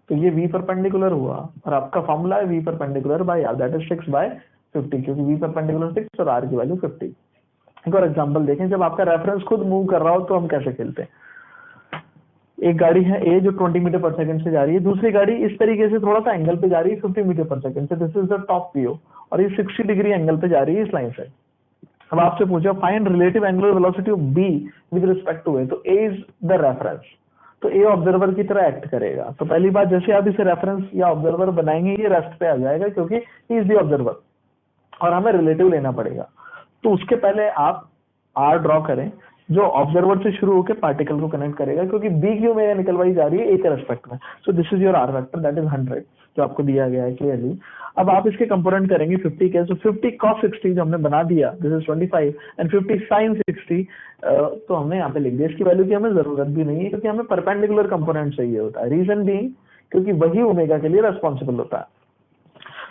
तो ये v परपेंडिकुलर हुआ और आपका फॉर्मूला है v perpendicular by r, that is 6/50, क्योंकि v परपेंडिकुलर 6 और r की वैल्यू 50। एक और एग्जांपल देखें, जब आपका रेफरेंस खुद मूव कर रहा हो तो हम कैसे खेलते हैं। एक गाड़ी है ए जो 20 मीटर पर सेकंड से जा रही है, दूसरी गाड़ी इस तरीके से थोड़ा सा एंगल पे जा रही है 50 मीटर पर सेकंड से, this is the top view, और ये 60 डिग्री एंगल पे जा रही है इस लाइन से। अब आपसे पूछा find relative angular velocity of B with respect to A, तो ए इज द रेफरेंस, तो ए ऑब्जर्वर की तरह एक्ट करेगा। तो पहली बात, जैसे आप इसे रेफरेंस या ऑब्जर्वर बनाएंगे ये रेस्ट पे आ जाएगा, क्योंकि ही इज द ऑब्जर्वर और हमें रिलेटिव लेना पड़ेगा। तो उसके पहले आप आर ड्रॉ करें जो ऑब्जर्वर से शुरू होकर पार्टिकल को कनेक्ट करेगा, क्योंकि बी क्यू में निकलवाई जा रही है ए के रेस्पेक्ट में। So this is your r vector, that is 100 जो आपको दिया गया है क्लियरली। अब आप इसके कंपोनेंट करेंगे 50 के, सो 50 cos 60 जो हमने बना दिया, दिस इज 25 एंड 50 sin 60, तो हमने यहाँ पे लिख दिया। इसकी वैल्यू की हमें जरूरत भी नहीं है, क्योंकि हमें परपेंडिकुलर कंपोनेंट चाहिए होता है। रीजन भी क्योंकि वही ओमेगा के लिए रेस्पॉन्सिबल होता है।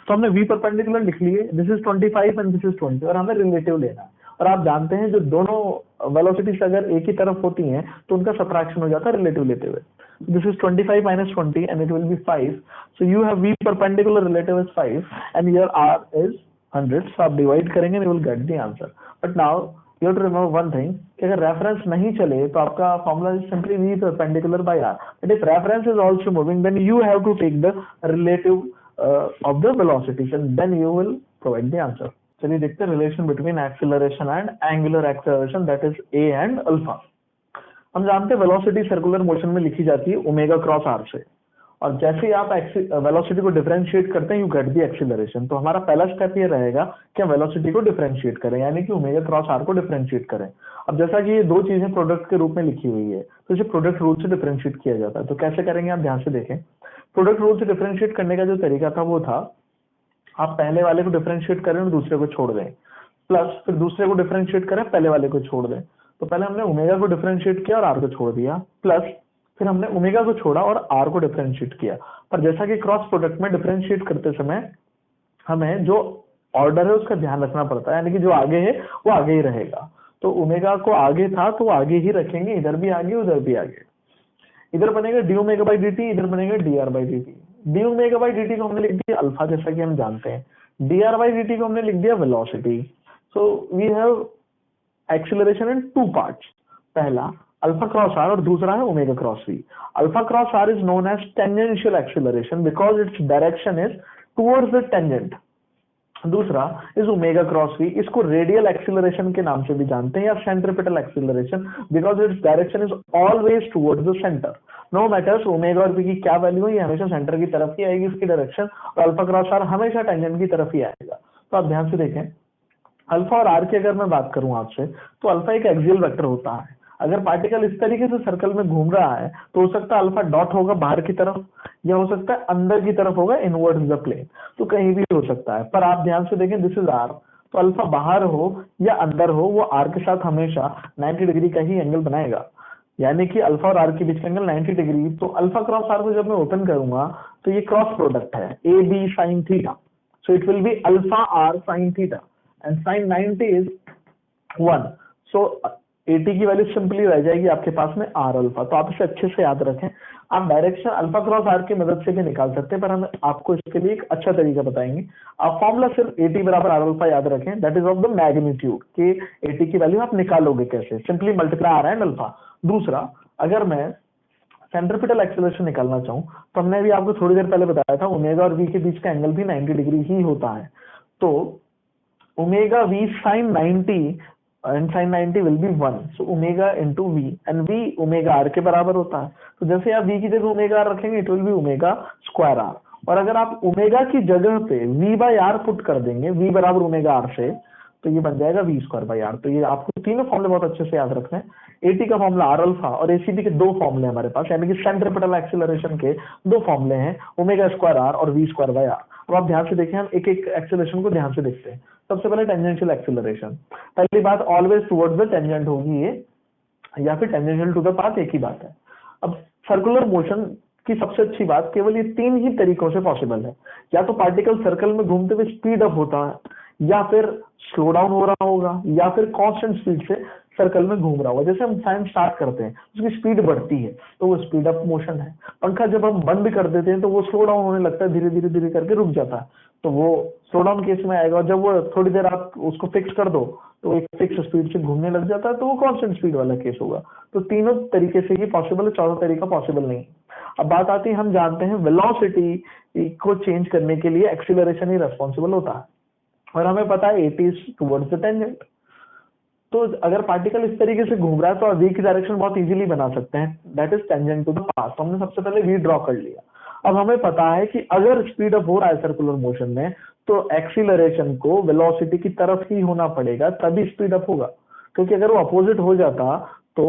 तो हमने v परपेंडिकुलर लिख लिए, this is 25 and this is 20, और हमें रिलेटिव लेना है। और आप जानते हैं जो दोनों वेलोसिटीज अगर एक ही तरफ होती हैं तो उनका सबट्रैक्शन हो जाता है रिलेटिव लेते हुए। This is 25 minus 20 and it will be 5. So you have v perpendicular relative is 5 and your r is 100. So आप डिवाइड करेंगे and you will get the answer. But now you have to remember one thing, कि अगर reference नहीं चले तो आपका formula is simply v perpendicular by r. But if reference is also moving then you have to take the relative of the velocities, and then you will provide the answer. चलिए देखते हैं relation between acceleration and angular acceleration, that is A and alpha. हम जानते हैं velocity circular motion में लिखी जाती है ओमेगा क्रॉस आर से, और जैसे ही आप वेलोसिटी को डिफरेंशिएट करते हैं यू गेट दी एक्सीलरेशन। तो हमारा पहला स्टेप ये रहेगा कि हम वेलोसिटी को डिफरेंशिएट करें, यानी कि ओमेगा क्रॉस आर को डिफरेंशिएट करें। अब जैसा कि ये दो चीजें प्रोडक्ट के रूप में लिखी हुई है, तो इसे प्रोडक्ट रूल से डिफरेंशिएट किया जाता है। तो कैसे करेंगे आप ध्यान से देखें। प्रोडक्ट रूल से डिफरेंशिएट करने का जो तरीका था वो था, आप पहले वाले को डिफरेंशिएट करें और दूसरे को छोड़ दें, प्लस फिर दूसरे को डिफरेंशिएट करें, पहले वाले को छोड़ दें। तो पहले हमने ओमेगा को डिफरेंशिएट किया और आर को छोड़ दिया, प्लस फिर हमने ओमेगा को छोड़ा और आर को डिफरेंशिएट किया। पर जैसा कि क्रॉस प्रोडक्ट में डिफरेंशिएट करते समय हमें जो ऑर्डर है उसका ध्यान रखना पड़ता है, यानी कि जो आगे है वो आगे ही रहेगा। तो ओमेगा को आगे था तो आगे ही रखेंगे, इधर भी आगे उधर भी आगे। इधर बनेगा D omega by D T, इधर बनेगा D r by D T. D omega by D t को हमने लिख दिया अल्फा, जैसा कि हम जानते हैं। D r by D t को हमने लिख दिया velocity. So we have acceleration in two parts, पहला अल्फा क्रॉस आर और दूसरा है omega cross v. Alpha cross r is known as tangential acceleration because its direction is towards the tangent. दूसरा इज ओमेगा क्रॉस वी, इसको radial acceleration के नाम से भी जानते हैं या centripetal acceleration because its direction is always towards the centre. No matters omega और वी की क्या वैल्यू है, ये हमेशा सेंटर की तरफ ही आएगी इसकी डायरेक्शन, और अल्फा क्रॉस आर हमेशा टेंजेंट की तरफ ही आएगा। तो आप ध्यान से देखें, अल्फा और आर की अगर मैं बात करूं आपसे, तो अल्फा एक एक्सियल वेक्टर होता है। अगर पार्टिकल इस तरीके से सर्कल में घूम रहा है तो हो सकता है अल्फा डॉट होगा बाहर की तरफ, या हो सकता है अंदर की तरफ होगा इनवर्ड द प्लेन, तो कहीं भी हो सकता है। पर आप ध्यान से देखें, दिस इज आर, तो अल्फा बाहर हो या अंदर हो वो आर के साथ हमेशा 90 डिग्री का ही एंगल बनाएगा, यानी कि अल्फा और आर के बीच का एंगल 90 डिग्री। तो अल्फा क्रॉस आर को जब मैं ओपन करूंगा तो ये क्रॉस प्रोडक्ट है a b sine theta, so it will be alpha r sine theta and sine 90 is 1, सो 80 की वैल्यू सिंपली रह जाएगी आपके पास में आर अल्फा। तो आप इसे अच्छे से याद रखें। आप डायरेक्शन अल्फा क्रॉस आर की मदद से भी निकाल सकते हैं, पर हम आपको इसके लिए एक अच्छा तरीका बताएंगे। आप फॉर्मूला सिर्फ 80 बराबर आर अल्फा याद रखें, that is of the magnitude, कि 80 की वैल्यू आप निकालोगे कैसे, simply multiply r and alpha. दूसरा, अगर मैं सेंट्रिपिटल एक्सीलरेशन निकालना चाहूं तो हमने भी आपको थोड़ी देर पहले बताया था ओमेगा और वी के बीच का एंगल भी 90 डिग्री ही होता है। तो omega v sine 90 and sin 90 will be 1, so omega into v, and v omega r के बराबर होता है। तो जैसे आप v की जगह ओमेगा r रखेंगे it will B omega square r, और अगर आप ओमेगा की जगह पे v बाई आर पुट कर देंगे, v बराबर ओमेगा r से, तो ये बन जाएगा v स्क्वायर बाई आर। तो ये आपको तीनों फॉर्मूले बहुत अच्छे से याद रखना है। AT का फॉर्मूला आर अल्फा और ACB के दो फॉर्मूले हमारे पास, यानी कि सेंट्रिपिटल एक्सीलरेशन के दो फॉर्मूले हैं, ओमेगा स्क्वायर आर और v स्क्वायर बाई आर। अब आप ध्यान से देखें, हम एक एक एक्सीलरेशन को ध्यान से देखते हैं। सबसे पहले टेंजेंशियल एक्सीलरेशन, पहली बात ऑलवेज टुवर्ड्स द टेंजेंट होगी ये, या फिर टेंजेंशियल टू द पाथ, एक ही बात है। अब सर्कुलर मोशन की सबसे अच्छी बात, केवल ये तीन ही तरीकों से पॉसिबल है, या तो पार्टिकल सर्कल में घूमते हुए स्पीड अप होता है, या फिर स्लो डाउन हो रहा होगा, या फिर कांस्टेंट स्पीड से सर्कल में घूम रहा होगा। जैसे हम फैन स्टार्ट करते हैं उसकी स्पीड बढ़ती है तो वो स्पीड अप मोशन है। पंखा जब हम बंद भी कर देते हैं तो वो स्लो डाउन होने लगता है, धीरे धीरे धीरे करके रुक जाता है, तो वो स्लो डाउन केस में आएगा। और जब वो थोड़ी देर आप उसको फिक्स कर दो तो एक फिक्स स्पीड से घूमने लग जाता है, तो वो कांस्टेंट स्पीड वाला केस होगा। तो तीनों तरीके से ही पॉसिबल है, चौथा तरीका पॉसिबल नहीं। अब बात आती है, हम जानते हैं वेलोसिटी को चेंज करने के लिए एक्सीलरेशन ही रेस्पॉन्सिबल होता है, और हमें पता है AT is towards the tangent. तो अगर पार्टिकल इस तरीके से घूम रहा है तो v की डायरेक्शन बहुत इजीली बना सकते हैं, that is tangent to the path. तो हमने सबसे पहले v ड्रॉ कर लिया। अब हमें पता है कि अगर स्पीड अप हो रहा है सर्कुलर मोशन में तो एक्सीलरेशन को वेलोसिटी की तरफ ही होना पड़ेगा, तभी स्पीड अप होगा, क्योंकि अगर वो अपोजिट हो जाता तो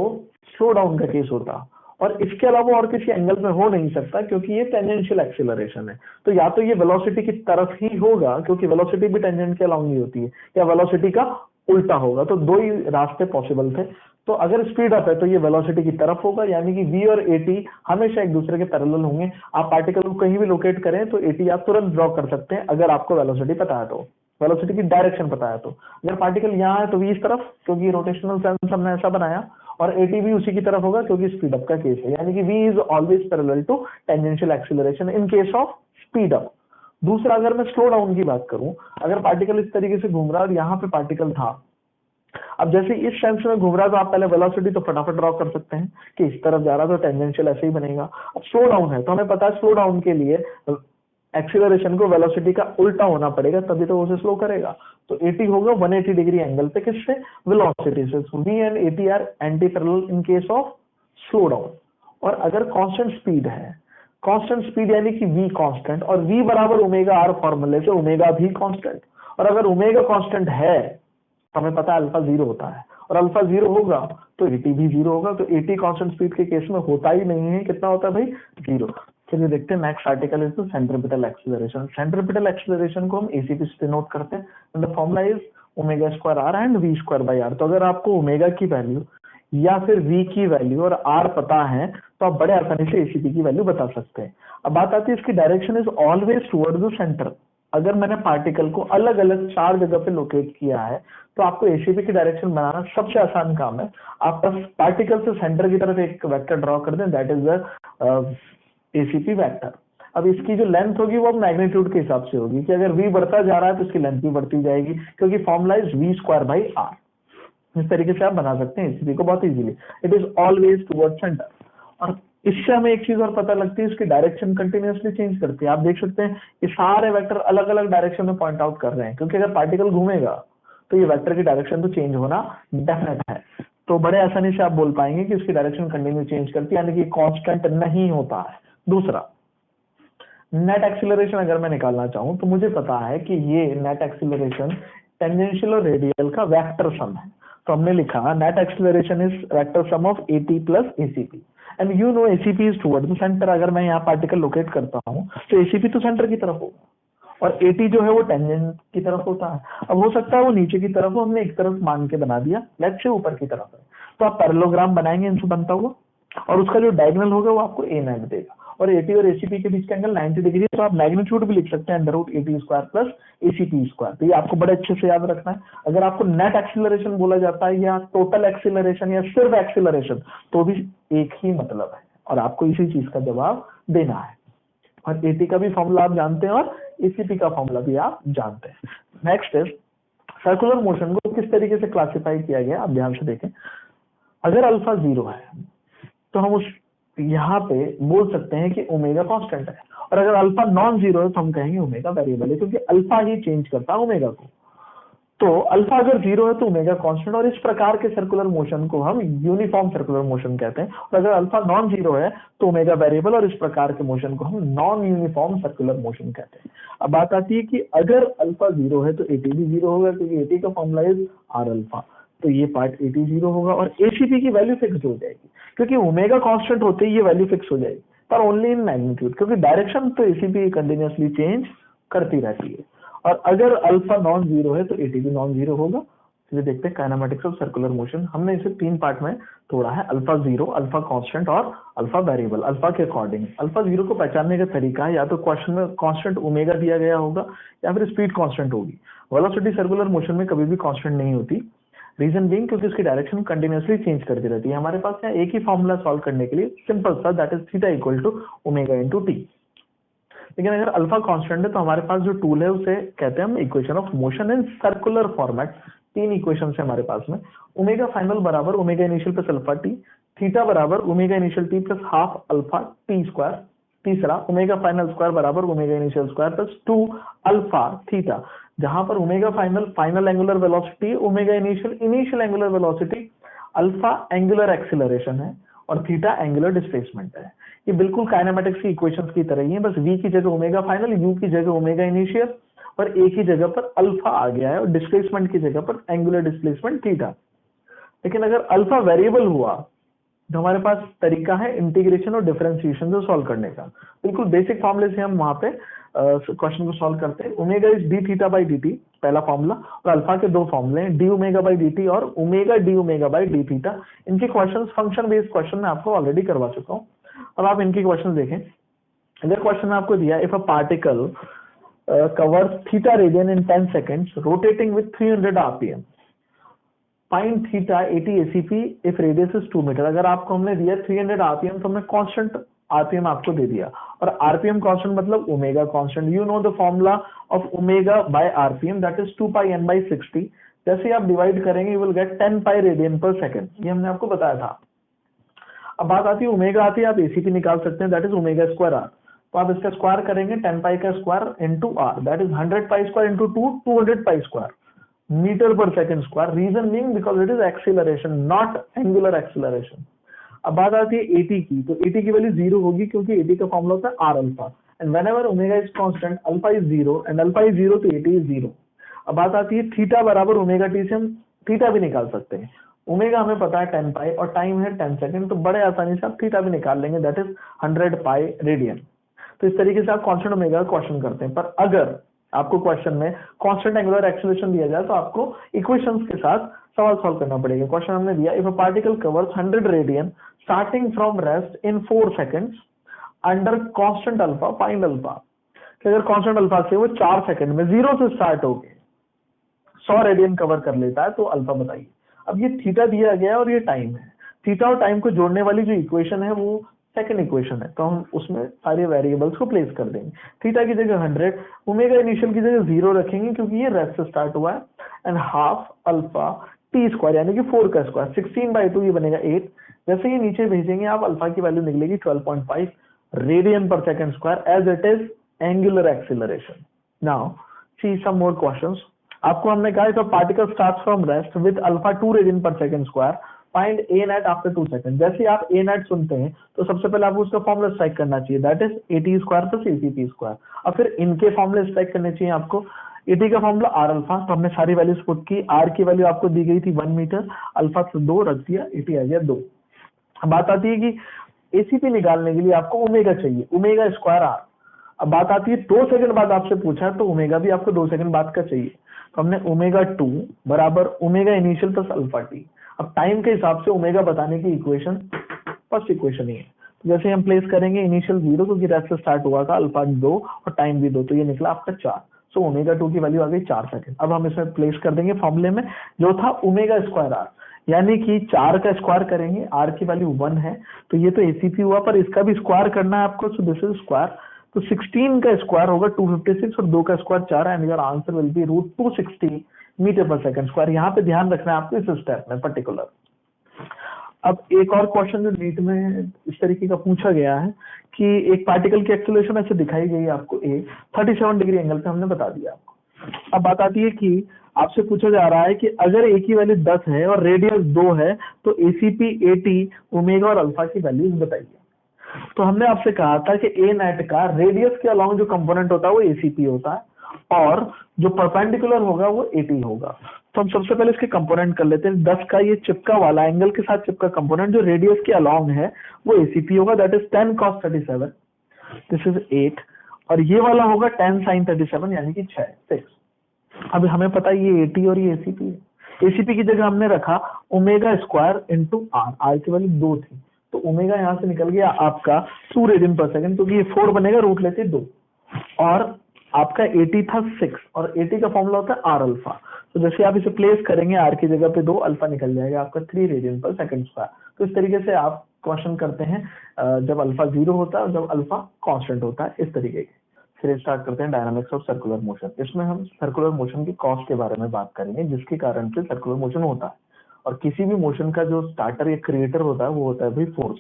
स्लो डाउन का केस होता, और इसके अलावा और किसी एंगल में हो नहीं सकता, क्योंकि ये टेंजेंशियल एक्सीलरेशन है। तो या तो ये वेलोसिटी की तरफ ही होगा, क्योंकि वेलोसिटी भी टेंजेंट के अलाउंग ही होती है, या वेलोसिटी का उल्टा होगा। तो दो ही रास्ते पॉसिबल थे। तो अगर स्पीड अप है तो ये वेलोसिटी की तरफ होगा, यानी कि v और AT हमेशा एक दूसरे के पैरेलल होंगे। आप पार्टिकल को कहीं भी लोकेट करें तो AT आप तुरंत ड्रॉ कर सकते हैं, अगर आपको वेलोसिटी पता है तो, वेलोसिटी की डायरेक्शन पता है तो। अगर पार्टिकल यहाँ है तो v इस तरफ, क्योंकि रोटेशनल सेंस हमने ऐसा बनाया, और AT भी उसी की तरफ होगा क्योंकि स्पीड अप का केस है, यानी कि v is always parallel to tangential acceleration in case of speed up. दूसरा, अगर मैं स्लो डाउन की बात करूं, अगर पार्टिकल इस तरीके से घूम रहा है और यहाँ पे पार्टिकल था, अब जैसे इस सेंस में घूम रहा है तो आप पहले वेलोसिटी तो फटाफट ड्रॉ कर सकते हैं कि इस तरफ जा रहा है तो टेंजेंशियल ऐसे ही बनेगा। अब स्लो डाउन है तो हमें पता है स्लो डाउन के लिए एक्सीलरेशन को वेलोसिटी का उल्टा होना पड़ेगा, तभी तो उसे स्लो करेगा। तो AT होगा 180 डिग्री एंगल पे, किससे? वेलोसिटी से। V and AT are anti parallel in case of slow down. और अगर कांस्टेंट स्पीड है, कांस्टेंट स्पीड यानी कि V कांस्टेंट, और V बराबर ओमेगा आर फॉर्मूले से ओमेगा भी कांस्टेंट, और अगर ओमेगा कांस्टेंट है तो हमें पता है अल्फा 0 होता है, और अल्फा 0 होगा तो AT भी 0 होगा। तो AT कांस्टेंट स्पीड के केस में होता ही नहीं है, कितना होता है भाई? 0। चलिए देखते हैं next article is the centripetal acceleration. Centripetal acceleration को हम ACP से डिनोट करते हैं, and the formula is omega square r and V square by r. तो अगर आपको ओमेगा की वैल्यू या फिर V की वैल्यू और R पता है तो आप बड़े आसानी से ACP की वैल्यू बता सकते हैं। अब बात आती है इसकी direction is always towards the centre. अगर मैंने पार्टिकल को अलग अलग 4 जगह पे लोकेट किया है तो आपको ACP की डायरेक्शन बनाना सबसे आसान काम है। आप बस पार्टिकल से सेंटर की तरफ एक वेक्टर ड्रॉ कर दें, that is the ACP vector. अब इसकी जो लेंथ होगी वो मैग्नीट्यूड के हिसाब से होगी, कि अगर V बढ़ता जा रहा है तो इसकी लेंथ भी बढ़ती जाएगी, क्योंकि formula is V square by R। इस तरीके से आप बना सकते हैं ACP को बहुत easily. It is always toward centre. और इससे हमें एक चीज और पता लगती है, इसकी डायरेक्शन कंटिन्यूअसली चेंज करती है। आप देख सकते हैं ये सारे वेक्टर अलग अलग डायरेक्शन में पॉइंट आउट कर रहे हैं, क्योंकि अगर पार्टिकल घूमेगा तो ये वेक्टर की डायरेक्शन तो चेंज होना डेफिनेट है। तो बड़े आसानी से आप बोल पाएंगे कि इसकी डायरेक्शन कंटिन्यू चेंज करती है, यानी कि कांस्टेंट नहीं होता है। दूसरा, नेट एक्सीलरेशन अगर मैं निकालना चाहूं तो मुझे पता है कि ये नेट एक्सीलरेशन टेंजेंशियल और रेडियल का वेक्टर सम है। तो हमने लिखा net acceleration is vector sum of AT plus ACP, and you no ACP is toward the centre. अगर मैं यहाँ पार्टिकल लोकेट करता हूँ तो ACP तो सेंटर की तरफ होगा, और AT जो है वो टेंजेंट की तरफ होता है। अब हो सकता है वो नीचे की तरफ हो, हमने एक तरफ मान के बना दिया, लेट्स से ऊपर की तरफ है, तो आप पैरेललोग्राम बनाएंगे इनसे बनता हुआ, और उसका जो डायगोनल होगा वो आपको A नेट देगा, और AT और ACP के बीच का एंगल 90 डिग्री है। तो आप मैग्नीट्यूड भी लिख सकते हैं under root AT square plus ACP square. तो ये आपको बड़े अच्छे से याद रखना है। अगर आपको नेट एक्सीलरेशन बोला जाता है या टोटल एक्सीलरेशन या सिर्फ एक्सीलरेशन, तो भी एक ही मतलब है, और आपको इसी चीज का जवाब देना है। और AT का भी फॉर्मूला आप जानते हैं और ACP का फॉर्मूला भी आप जानते हैं। नेक्स्ट इज सर्कुलर मोशन को किस तरीके से क्लासिफाई किया गया, आप ध्यान से देखें। अगर अल्फा 0 है तो हम उस यहाँ पे बोल सकते हैं कि ओमेगा कांस्टेंट है, और अगर अल्फा नॉन जीरो है तो हम कहेंगे ओमेगा वेरिएबल है, क्योंकि अल्फा ही चेंज करता है ओमेगा को। तो अल्फा अगर 0 है तो ओमेगा कांस्टेंट, और इस प्रकार के सर्कुलर मोशन को हम यूनिफॉर्म सर्कुलर मोशन कहते हैं। और अगर अल्फा नॉन जीरो है तो ओमेगा वेरिएबल, और इस प्रकार के मोशन को हम नॉन यूनिफॉर्म सर्कुलर मोशन कहते हैं। अब बात आती है कि अगर अल्फा 0 है तो AT भी 0 होगा, क्योंकि AT का फॉर्मूला इज R अल्फा। तो ये पार्ट AT 0 होगा, और ACP की वैल्यू फिक्स हो जाएगी, क्योंकि ओमेगा कांस्टेंट होते ही ये वैल्यू फिक्स हो जाएगी, पर ओनली इन मैग्नीट्यूड, क्योंकि डायरेक्शन तो ACP कंटिन्यूअसली चेंज करती रहती है। और अगर अल्फा नॉन जीरो है तो AT भी नॉन जीरो होगा। चलिए देखते हैं काइनेमेटिक्स ऑफ सर्कुलर मोशन। हमने इसे 3 पार्ट में तोड़ा है, अल्फा 0, अल्फा कांस्टेंट और अल्फा वेरिएबल। अल्फा के अकॉर्डिंग अल्फा 0 को पहचानने का तरीका है, या तो क्वेश्चन में कांस्टेंट ओमेगा दिया गया होगा या फिर स्पीड कांस्टेंट होगी। वेलोसिटी सर्कुलर मोशन में कभी भी कांस्टेंट नहीं होती, रीजन बीइंग क्योंकि उसकी डायरेक्शन कंटिन्यूअसली चेंज करती रहती है। हमारे पास यहाँ एक ही फॉर्मूला सॉल्व करने के लिए, सिंपल सा, that is theta equal to omega into t. लेकिन अगर अल्फा कांस्टेंट है तो हमारे पास जो टूल है उसे कहते हैं हम equation of motion in circular format. 3 equation है हमारे पास में। ओमेगा फाइनल बराबर omega initial plus alpha T, theta बराबर omega initial T plus half alpha T square. तीसरा, ओमेगा फाइनल स्क्वायर बराबर omega initial square plus 2 alpha theta, जहां पर omega final angular velocity, omega initial angular velocity, alpha angular acceleration है, और theta angular displacement है। ये बिल्कुल kinematics की इक्वेशंस की तरह ही है, बस v की जगह ओमेगा फाइनल, u की जगह ओमेगा इनिशियल, और a की जगह पर अल्फा आ गया है, और डिस्प्लेसमेंट की जगह पर एंगुलर डिस्प्लेसमेंट थीटा। लेकिन अगर अल्फा वेरिएबल हुआ तो हमारे पास तरीका है इंटीग्रेशन और डिफरेंशिएशन को सॉल्व करने का। बिल्कुल बेसिक फॉर्मूले से हम वहां पे क्वेश्चन को सॉल्व करते हैं। Omega is D theta by D T, पहला फॉर्मूला, और अल्फा के 2 फॉर्मूले हैं, D omega by D T और omega D omega by D theta. इनके क्वेश्चन फंक्शन बेस्ड क्वेश्चन मैं आपको ऑलरेडी करवा चुका हूँ। अब आप इनके क्वेश्चन देखें। अगर क्वेश्चन में आपको दिया, if a particle covers theta radian in 10 seconds rotating with 300 RPM, find theta AT ACP if radius is 2 metre. अगर आपको हमने दिया 300 आरपीएम तो हमने कांस्टेंट आरपीएम आपको दे दिया, और आरपीएम कांस्टेंट मतलब omega constant. You know the formula of omega by RPM, that is 2 pi n by 60। जैसे आप डिवाइड करेंगे you will gate 10 pi radian पर सेकेंड, ये हमने आपको बताया था। अब बात आती है ओमेगा आती है, आप ACP निकाल सकते हैं, that is omega square R. तो आप इसका स्क्वायर करेंगे 10 पाई का square into R, that is 100 pi square into 200 pi square meter per second square. Reason being because it is acceleration not angular acceleration. अब बात आती है एटी की, तो एटी की वैल्यू 0 होगी क्योंकि एटी का फॉर्मूला होता है r alpha, and whenever omega is constant alpha is 0 and alpha is 0 तो एटी इज 0। अब बात आती है थीटा बराबर ओमेगा टी से हम थीटा भी निकाल सकते हैं। ओमेगा हमें पता है 10 पाई और टाइम है 10 सेकंड, तो बड़े आसानी से आप थीटा भी निकाल लेंगे, दैट इज 100 पाई रेडियन। तो इस तरीके से आप कांस्टेंट ओमेगा का क्वेश्चन करते हैं। पर अगर आपको क्वेश्चन में कांस्टेंट एंगुलर एक्सीलरेशन दिया जाए तो आपको इक्वेशंस के साथ सवाल सॉल्व करना पड़ेगा। क्वेश्चन हमने दिया, if a particle covers 100 radian starting from rest in 4 seconds under constant alpha find alpha. कि अगर कांस्टेंट अल्फा से वो 4 सेकंड में 0 से स्टार्ट होके 100 रेडियन कवर कर लेता है तो अल्फा बताइए। अब ये थीटा दिया गया है और ये टाइम है, थीटा और टाइम को जोड़ने वाली जो इक्वेशन है वो सेकंड इक्वेशन है, तो हम उसमें सारे वेरिएबल्स को प्लेस कर देंगे। थीटा की जगह 100, ओमेगा इनिशियल की जगह 0 रखेंगे क्योंकि ये रेस्ट से स्टार्ट हुआ है, and half alpha T square यानी कि 4 का स्क्वायर 16/2 ये बनेगा 8। जैसे ही नीचे भेजेंगे आप अल्फा की वैल्यू निकलेगी 12.5 radian per second square as it is angular acceleration. Now see some more questions. आपको हमने कहा if a particle starts from rest with alpha 2 radian per second square find a net after 2 second. जैसे ही आप ए net सुनते हैं तो सबसे पहले आपको उसका फॉर्मूला स्ट्राइक करना चाहिए, that is eighty square plus ACP square. और फिर इनके फॉर्मूले स्ट्राइक करने चाहिए आपको। एटी का फॉर्मूला आर अल्फा, तो हमने सारी वैल्यूज पुट की। आर की वैल्यू आपको दी गई थी 1 मीटर, अल्फा से 2 रख दिया, एटी आ गया 2। बात आती है कि एसीपी निकालने के लिए आपको ओमेगा चाहिए, ओमेगा स्क्वायर आर। अब बात आती है 2 सेकंड बाद आपसे पूछा तो ओमेगा भी आपको 2 सेकंड बाद का चाहिए, तो हमने ओमेगा 2 बराबर omega initial plus alpha T. अब टाइम के हिसाब से ओमेगा बताने की इक्वेशन फर्स्ट इक्वेशन ही है, तो जैसे हम प्लेस करेंगे इनिशियल 0 क्योंकि रेस्ट से स्टार्ट हुआ था, अल्फा 2 और टाइम भी 2, तो ये निकला आपका 4। सो ओमेगा 2 की वैल्यू आ गई 4 सेकंड। अब हम इसमें प्लेस कर देंगे फॉर्मूले में जो था ओमेगा स्क्वायर आर, यानी कि 4 का स्क्वायर करेंगे, आर की वैल्यू 1 है तो ये तो एसीपी हुआ, पर इसका भी स्क्वायर करना है आपको, सो दिस इज स्क्वायर। तो 16 का स्क्वायर होगा 256 और 2 का square 4 and your answer will be √260 metre per second square. यहाँ पे ध्यान रखना है आपको इस स्टेप में पर्टिकुलर। अब एक और क्वेश्चन जो नीट में इस तरीके का पूछा गया है कि एक पार्टिकल की एक्सेलरेशन ऐसे दिखाई गई आपको ए 37 डिग्री एंगल पे, हमने बता दिया आपको। अब बात आती है कि आपसे पूछा जा रहा है कि अगर ए की वैल्यू 10 है और रेडियस 2 है तो एसीपी, एटी, ओमेगा और अल्फा की वैल्यूज बताइए। तो हमने आपसे कहा था कि ए नेट का रेडियस के अलोंग जो कंपोनेंट होता है वो एसीपी होता है और जो परपेंडिकुलर होगा वो एटी होगा। तो हम सबसे पहले इसके कंपोनेंट कर लेते हैं। 10 का ये चिपका वाला एंगल के साथ चिपका कंपोनेंट जो रेडियस के अलोंग है वो एसीपी होगा, that is 10 cos 37, this is 8, और ये वाला होगा 10 sin 37 यानी कि 6। अब हमें पता है ये एटी और ये एसीपी है। एसीपी की जगह हमने रखा omega square into r, r की वैल्यू 2 थी तो ओमेगा यहाँ से निकल गया आपका 2 रेडियन पर सेकंड, क्योंकि ये 4 बनेगा रूट लेते 2, और आपका एटी था 6 और एटी का फॉर्मूला होता है आर अल्फा। तो जैसे आप इसे प्लेस करेंगे आर की जगह पे 2, अल्फा निकल जाएगा आपका 3 रेडियन पर सेकंड स्क्वायर। तो इस तरीके से आप क्वेश्चन करते हैं जब अल्फा 0 होता है और जब अल्फा कांस्टेंट होता है, इस तरीके के। फिर स्टार्ट करते हैं डायनामिक्स ऑफ सर्कुलर मोशन। इसमें हम सर्कुलर मोशन की कॉज के बारे में बात करेंगे जिसके कारण से सर्कुलर मोशन होता है, और किसी भी मोशन का जो स्टार्टर या क्रिएटर होता है वो होता है भाई फोर्स।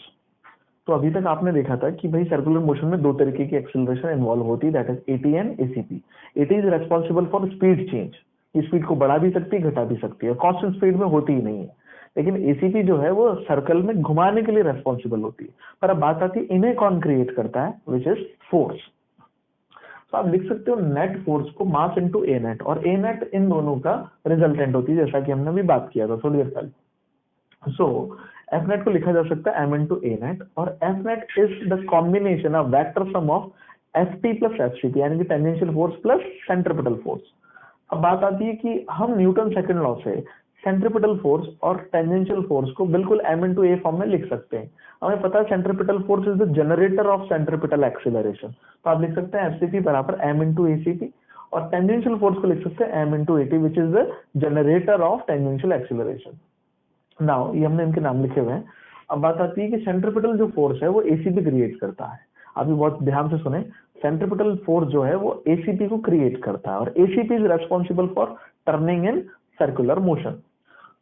तो अभी तक आपने देखा था कि भाई सर्कुलर मोशन में 2 तरीके की एक्सीलरेशन इन्वॉल्व होती है, that is eighty and ACP. Eighty is responsible for speed change, ये स्पीड को बढ़ा भी सकती है घटा भी सकती है, कांस्टेंट स्पीड में होती ही नहीं है। लेकिन एसीपी जो है वो सर्कल में घुमाने के लिए रेस्पॉन्सिबल होती है। पर अब बात आती है इन्हें कौन क्रिएट करता है, विच इज फोर्स। तो आप लिख सकते हो नेट फोर्स को मास इनटू ए नेट, और ए नेट इन दोनों का रिजल्टेंट होती है, जैसा कि हमने अभी बात किया था थोड़ी देर पहले। सो एफ नेट को लिखा जा सकता है एम इनटू ए नेट, और f net is the combination of vector sum of f t plus f c t, यानी कि tangential force plus centripetal force. अब बात आती है कि हम न्यूटन सेकंड लॉ से सेंट्रिपिटल फोर्स और टेंजेंशियल फोर्स को बिल्कुल एम इनटू ए फॉर्म में लिख सकते हैं। हमें पता है centripetal force is the generator of centripetal acceleration, तो आप लिख सकते हैं एफसीपी बराबर एम इनटू एसीपी, और टेंजेंशियल फोर्स को लिख सकते हैं m into AT which is the generator of tangential acceleration. Now ये हमने इनके नाम लिखे हुए हैं। अब बात आती है कि सेंट्रिपिटल जो फोर्स है वो एसीपी क्रिएट करता है। आप भी बहुत ध्यान से सुने, सेंट्रिपिटल फोर्स जो है वो एसीपी को क्रिएट करता है, और ACP is responsible for turning in circular motion.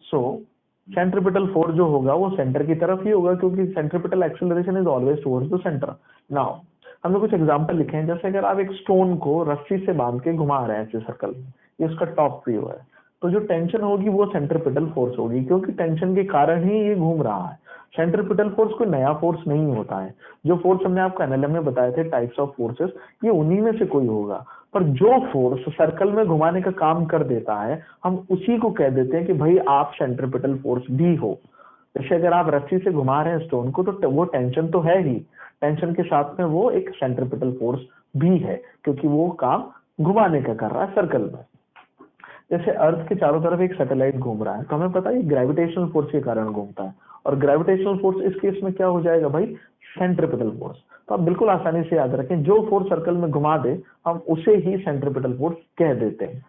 So centripetal force जो होगा वो सेंटर की तरफ ही होगा, क्योंकि centripetal acceleration is always towards the centre. Now हमने कुछ एग्जांपल लिखे हैं, जैसे अगर आप एक स्टोन को रस्सी से बांध के घुमा रहे हैं ऐसे सर्कल में, ये उसका टॉप व्यू है, तो जो टेंशन होगी वो सेंट्रीपिटल फोर्स होगी, क्योंकि टेंशन के कारण ही ये घूम रहा है। सेंट्रीपिटल फोर्स कोई नया फोर्स नहीं होता है। जो फोर्स हमने आपको एनएलएम में बताए थे टाइप्स ऑफ फोर्सेस, ये उन्हीं में से कोई होगा। पर जो फोर्स सर्कल में घुमाने का काम कर देता है, हम उसी को कह देते हैं कि भाई आप सेंट्रीपिटल फोर्स भी हो। जैसे अगर आप रस्सी से घुमा रहे हैं स्टोन को, तो वो टेंशन तो है ही, टेंशन के साथ में वो एक सेंट्रीपिटल फोर्स भी है, क्योंकि वो काम घुमाने का कर रहा है सर्कल में। जैसे अर्थ के चारों तरफ एक सैटेलाइट घूम रहा है, तो हमें पता है ग्रेविटेशनल फोर्स के कारण घूमता है, और ग्रेविटेशनल फोर्स इस केस में क्या हो जाएगा भाई, सेंट्रीपिटल फोर्स। तो आप बिल्कुल आसानी से याद रखें, जो फोर्स सर्कल में घुमा दे हम उसे ही सेंट्रीपिटल फोर्स कह देते हैं।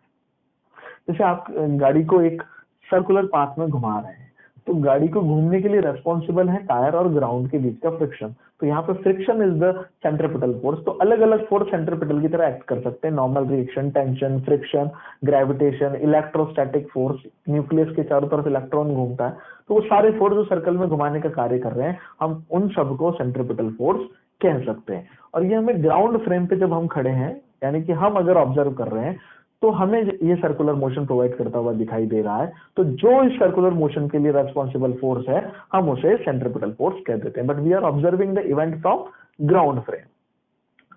जैसे आप गाड़ी को एक सर्कुलर पाथ में घुमा रहे हैं, तो गाड़ी को घूमने के लिए रेस्पॉन्सिबल है टायर और ग्राउंड के बीच का फ्रिक्शन, तो यहाँ पे friction is the centripetal force. तो अलग अलग फोर्स सेंट्रीपिटल की तरह एक्ट कर सकते हैं, normal reaction, tension, friction, gravitation, electrostatic force, nucleus के चारों तरफ इलेक्ट्रॉन घूमता है, तो वो सारे फोर्स जो सर्कल में घुमाने का कार्य कर रहे हैं, हम उन सबको सेंट्रीपिटल फोर्स कह सकते हैं। और ये हमें ग्राउंड फ्रेम पे जब हम खड़े हैं, यानी कि हम अगर ऑब्जर्व कर रहे हैं, तो हमें ये सर्कुलर मोशन प्रोवाइड करता हुआ दिखाई दे रहा है, तो जो इस सर्कुलर मोशन के लिए रेस्पॉन्सिबल फोर्स है, हम उसे सेंट्रीपिटल फोर्स कह देते हैं। But we are observing the event from ground frame.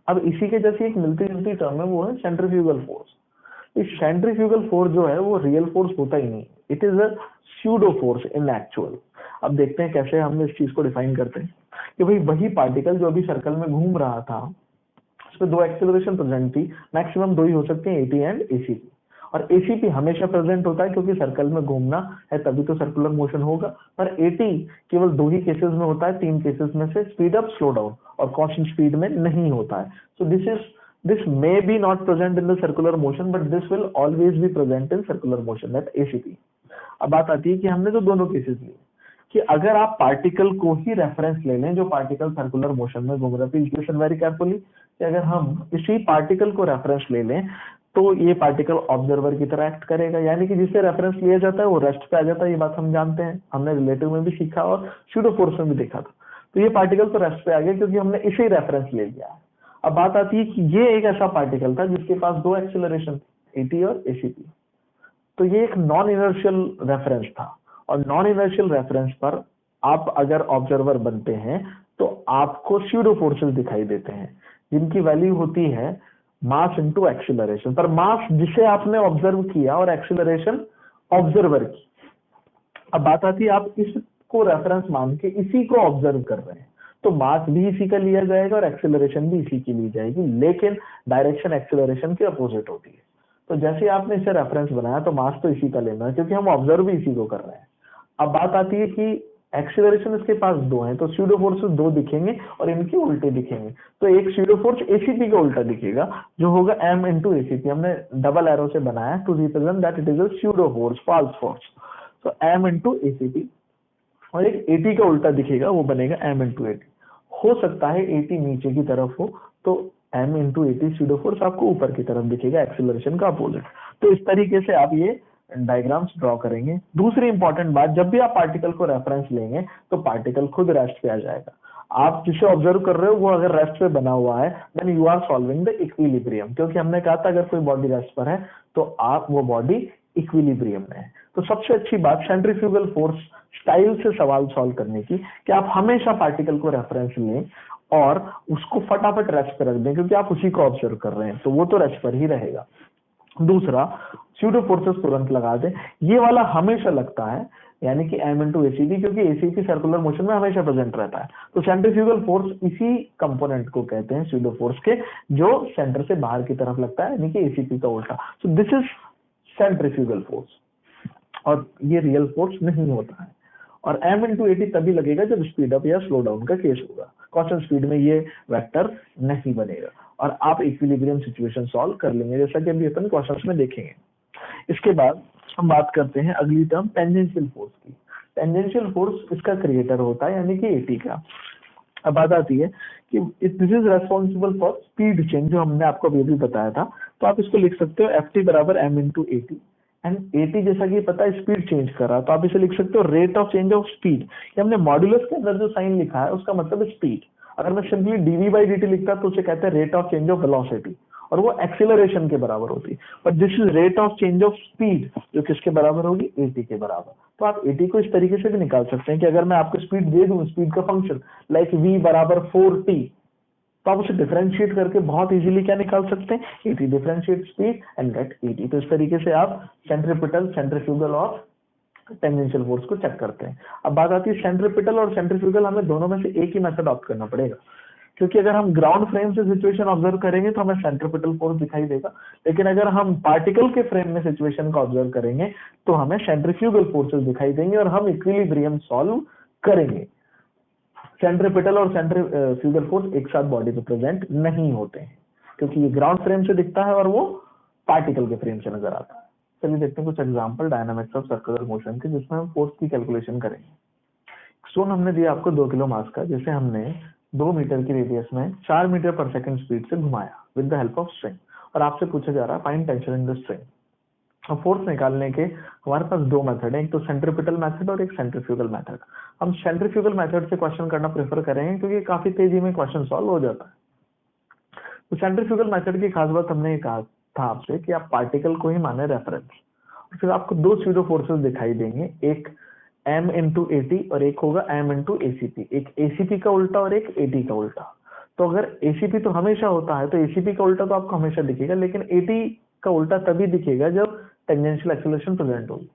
अब इसी के जैसी एक मिलती जुलती टर्म है, वो है सेंट्रीफ्यूगल फोर्स। इस सेंट्रीफ्यूगल फोर्स जो है वो रियल फोर्स होता ही नहीं, it is a pseudo force in actual. अब देखते हैं कैसे हम इस चीज को डिफाइन करते हैं कि भाई वही पार्टिकल जो अभी सर्कल में घूम रहा था, उसमें दो एक्सेलरेशन प्रेजेंट थी, मैक्सिमम दो ही हो सकते हैं, एटी एंड एसीपी। और एसीपी हमेशा प्रेजेंट होता है, क्योंकि सर्कल में घूमना है तभी तो सर्कुलर मोशन होगा। पर एटी केवल दो ही केसेस में होता है, तीन केसेस में से, स्पीड अप, स्लो डाउन, और कांस्टेंट स्पीड में नहीं होता है। So this may be not present in the circular motion, but this will always be present in circular motion, that ACP। अब बात आती है कि हमने तो दोनों केसेस लिए, कि अगर आप पार्टिकल को ही रेफरेंस ले लें जो पार्टिकल सर्कुलर मोशन में घूम रहा है, लिसन वेरी केयरफुली, कि अगर हम इसी पार्टिकल को रेफरेंस ले लें तो ये पार्टिकल ऑब्जर्वर की तरह एक्ट करेगा, यानी कि जिससे रेफरेंस लिया जाता है वो रेस्ट पे आ जाता है। ये बात हम जानते हैं, हमने रिलेटिव में भी सीखा और स्यूडो फोर्स में भी देखा था। तो ये पार्टिकल तो रेस्ट पे आ गया क्योंकि हमने इसे ही रेफरेंस ले लिया। अब बात आती है कि ये एक ऐसा पार्टिकल था जिसके पास दो एक्सेलरेशन, एटी और एसीपी, तो ये एक नॉन इनर्शियल रेफरेंस था, और नॉन इनर्शियल रेफरेंस पर आप अगर ऑब्जर्वर बनते हैं तो आपको स्यूडो फोर्सेस दिखाई देते हैं, जिनकी वैल्यू होती है मास इनटू एक्सीलरेशन। पर मास जिसे आपने ऑब्जर्व किया और एक्सीलरेशन ऑब्जर्वर की। अब बात आती है आप इसको रेफरेंस मान के इसी को ऑब्जर्व कर रहे हैं, तो मास भी इसी का लिया जाएगा और एक्सीलरेशन भी इसी की ली जाएगी, लेकिन डायरेक्शन एक्सीलरेशन के अपोजिट होती है। तो जैसे आपने इसे रेफरेंस बनाया तो मास तो इसी का लेना है, क्योंकि हम ऑब्जर्व भी इसी को कर रहे हैं। अब बात आती है कि एक्सीलरेशन इसके पास दो हैं, तो स्यूडो फोर्सेस दो दिखेंगे और इनके उल्टे दिखेंगे। तो एक स्यूडो फोर्स एसीपी का उल्टा दिखेगा, जो होगा एम इंटू एसीपी। हमने डबल एरो से बनाया to represent that it is a pseudo force, false force. तो एम इंटू एसीपी, और एक एटी का उल्टा दिखेगा, वो बनेगा एम इंटू एटी। हो सकता है एटी नीचे की तरफ हो, तो m into AT pseudo force आपको ऊपर की तरफ दिखेगा, एक्सीलरेशन का अपोजिट। तो इस तरीके से आप ये डायग्राम्स ड्रॉ करेंगे। दूसरी इंपॉर्टेंट बात, जब भी आप पार्टिकल को रेफरेंस लेंगे तो पार्टिकल खुद रेस्ट पे आ जाएगा। आप जिसे ऑब्जर्व कर रहे हो वो अगर रेस्ट पे बना हुआ है, then you are solving the equilibrium, क्योंकि हमने कहा था अगर कोई बॉडी रेस्ट पर है तो आप वो बॉडी इक्विलिब्रियम में है। तो सबसे अच्छी बात सेंट्रीफ्यूगल फोर्स स्टाइल से सवाल सॉल्व करने की, कि आप हमेशा पार्टिकल को रेफरेंस लें और उसको फटाफट रेस्ट पर रख दें, क्योंकि आप उसी को ऑब्जर्व कर रहे हैं, तो वो तो रेस्ट पर ही रहेगा। दूसरा, स्यूडो फोर्सेस तुरंत लगा दें, ये वाला हमेशा लगता है, यानी कि एम इंटू एसीपी, क्योंकि एसीपी सर्कुलर मोशन में हमेशा प्रेजेंट रहता है। तो सेंट्रीफ्यूगल फोर्स इसी कंपोनेंट को कहते हैं स्यूडो फोर्स के, जो सेंटर से बाहर की तरफ लगता है, यानी कि एसीपी का उल्टा। सो दिस इज सेंट्रीफ्यूगल फोर्स, और ये रियल फोर्स नहीं होता है। और एम इंटू एटी तभी लगेगा जब स्पीड अप या स्लो डाउन का केस होगा, कांस्टेंट स्पीड में ये वेक्टर नहीं बनेगा, और आप इक्विलिब्रियम सिचुएशन सॉल्व कर लेंगे, जैसा कि अभी अपन क्वेश्चंस में देखेंगे। इसके बाद हम बात करते हैं अगली टर्म टेंजेंशियल फोर्स की। टेंजेंशियल फोर्स इसका क्रिएटर होता है, यानी कि एटी का। अब बात आती है कि this is responsible for speed change, जो हमने आपको अभी भी बताया था। तो आप इसको लिख सकते हो एफ टी बराबर m into AT, and AT जैसा कि पता है स्पीड चेंज कर रहा है, तो आप इसे लिख सकते हो rate of change of speed. हमने मॉड्यूलस के अंदर जो साइन लिखा है उसका मतलब स्पीड। अगर मैं सिंपली डीवी बाई डी लिखता तो उसे कहते हैं rate of change of velocity, और वो एक्सीलरेशन के बराबर होती है। But this is rate of change of speed, जो किसके बराबर होगी, एटी के बराबर। तो आप एटी को इस तरीके से भी निकाल सकते हैं कि अगर मैं आपको स्पीड दे दूं, स्पीड का फंक्शन लाइक v बराबर 4t, तो आप उसे डिफरेंशिएट करके बहुत इजीली क्या निकाल सकते हैं, eighty, differentiate speed and gate eighty. तो इस तरीके से आप सेंट्रीपिटल, सेंट्रीफ्यूगल और टेंजेंशियल फोर्स को चेक करते हैं। अब बात आती है सेंट्रीपिटल और सेंट्रीफ्यूगल, हमें दोनों में से एक ही मेथड ऑप्ट करना पड़ेगा, क्योंकि अगर हम ग्राउंड फ्रेम से सिचुएशन ऑब्जर्व करेंगे तो हमें सेंट्रीपिटल फोर्स दिखाई देगा, लेकिन अगर हम पार्टिकल के फ्रेम में सिचुएशन को ऑब्जर्व करेंगे तो हमें सेंट्रीफ्यूगल फोर्सेस दिखाई देंगे और हम इक्विलिब्रियम सॉल्व करेंगे। सेंट्रीपिटल और सेंट्रीफ्यूगल फोर्स एक साथ बॉडी पे प्रेजेंट नहीं होते हैं, क्योंकि ये ग्राउंड फ्रेम से दिखता है और वो पार्टिकल के फ्रेम से नजर आता है। चलिए देखते हैं कुछ example dynamics of circular motion के, जिसमें हम फोर्स की कैलकुलेशन करेंगे। स्टोन हमने दिया आपको 2 किलो मास का, जिसे हमने 2 मीटर की रेडियस में 4 मीटर पर सेकंड स्पीड से घुमाया with the help of string, और आपसे पूछा जा रहा है find tension in the string. अब फोर्स निकालने के हमारे पास दो मेथड है, एक तो सेंट्रीपिटल मेथड और एक सेंट्रीफ्यूगल मेथड। हम सेंट्रीफ्यूगल मेथड से क्वेश्चन करना प्रेफर करेंगे, क्योंकि काफी तेजी में क्वेश्चन सॉल्व हो जाता है। तो सेंट्रीफ्यूगल मेथड की खास बात हमने ये कहा था आपसे कि आप पार्टिकल को ही माने रेफरेंस, और फिर आपको दो स्यूडो फोर्सेस दिखाई देंगे, एक m इंटू एटी और एक होगा m इंटू एसीपी, एक एसीपी का उल्टा और एक एटी का उल्टा। तो अगर एसीपी तो हमेशा होता है, तो एसीपी का उल्टा तो आपको हमेशा दिखेगा, लेकिन एटी का उल्टा तभी दिखेगा जब टेंजेंशियल एक्सीलरेशन प्रेजेंट होगी।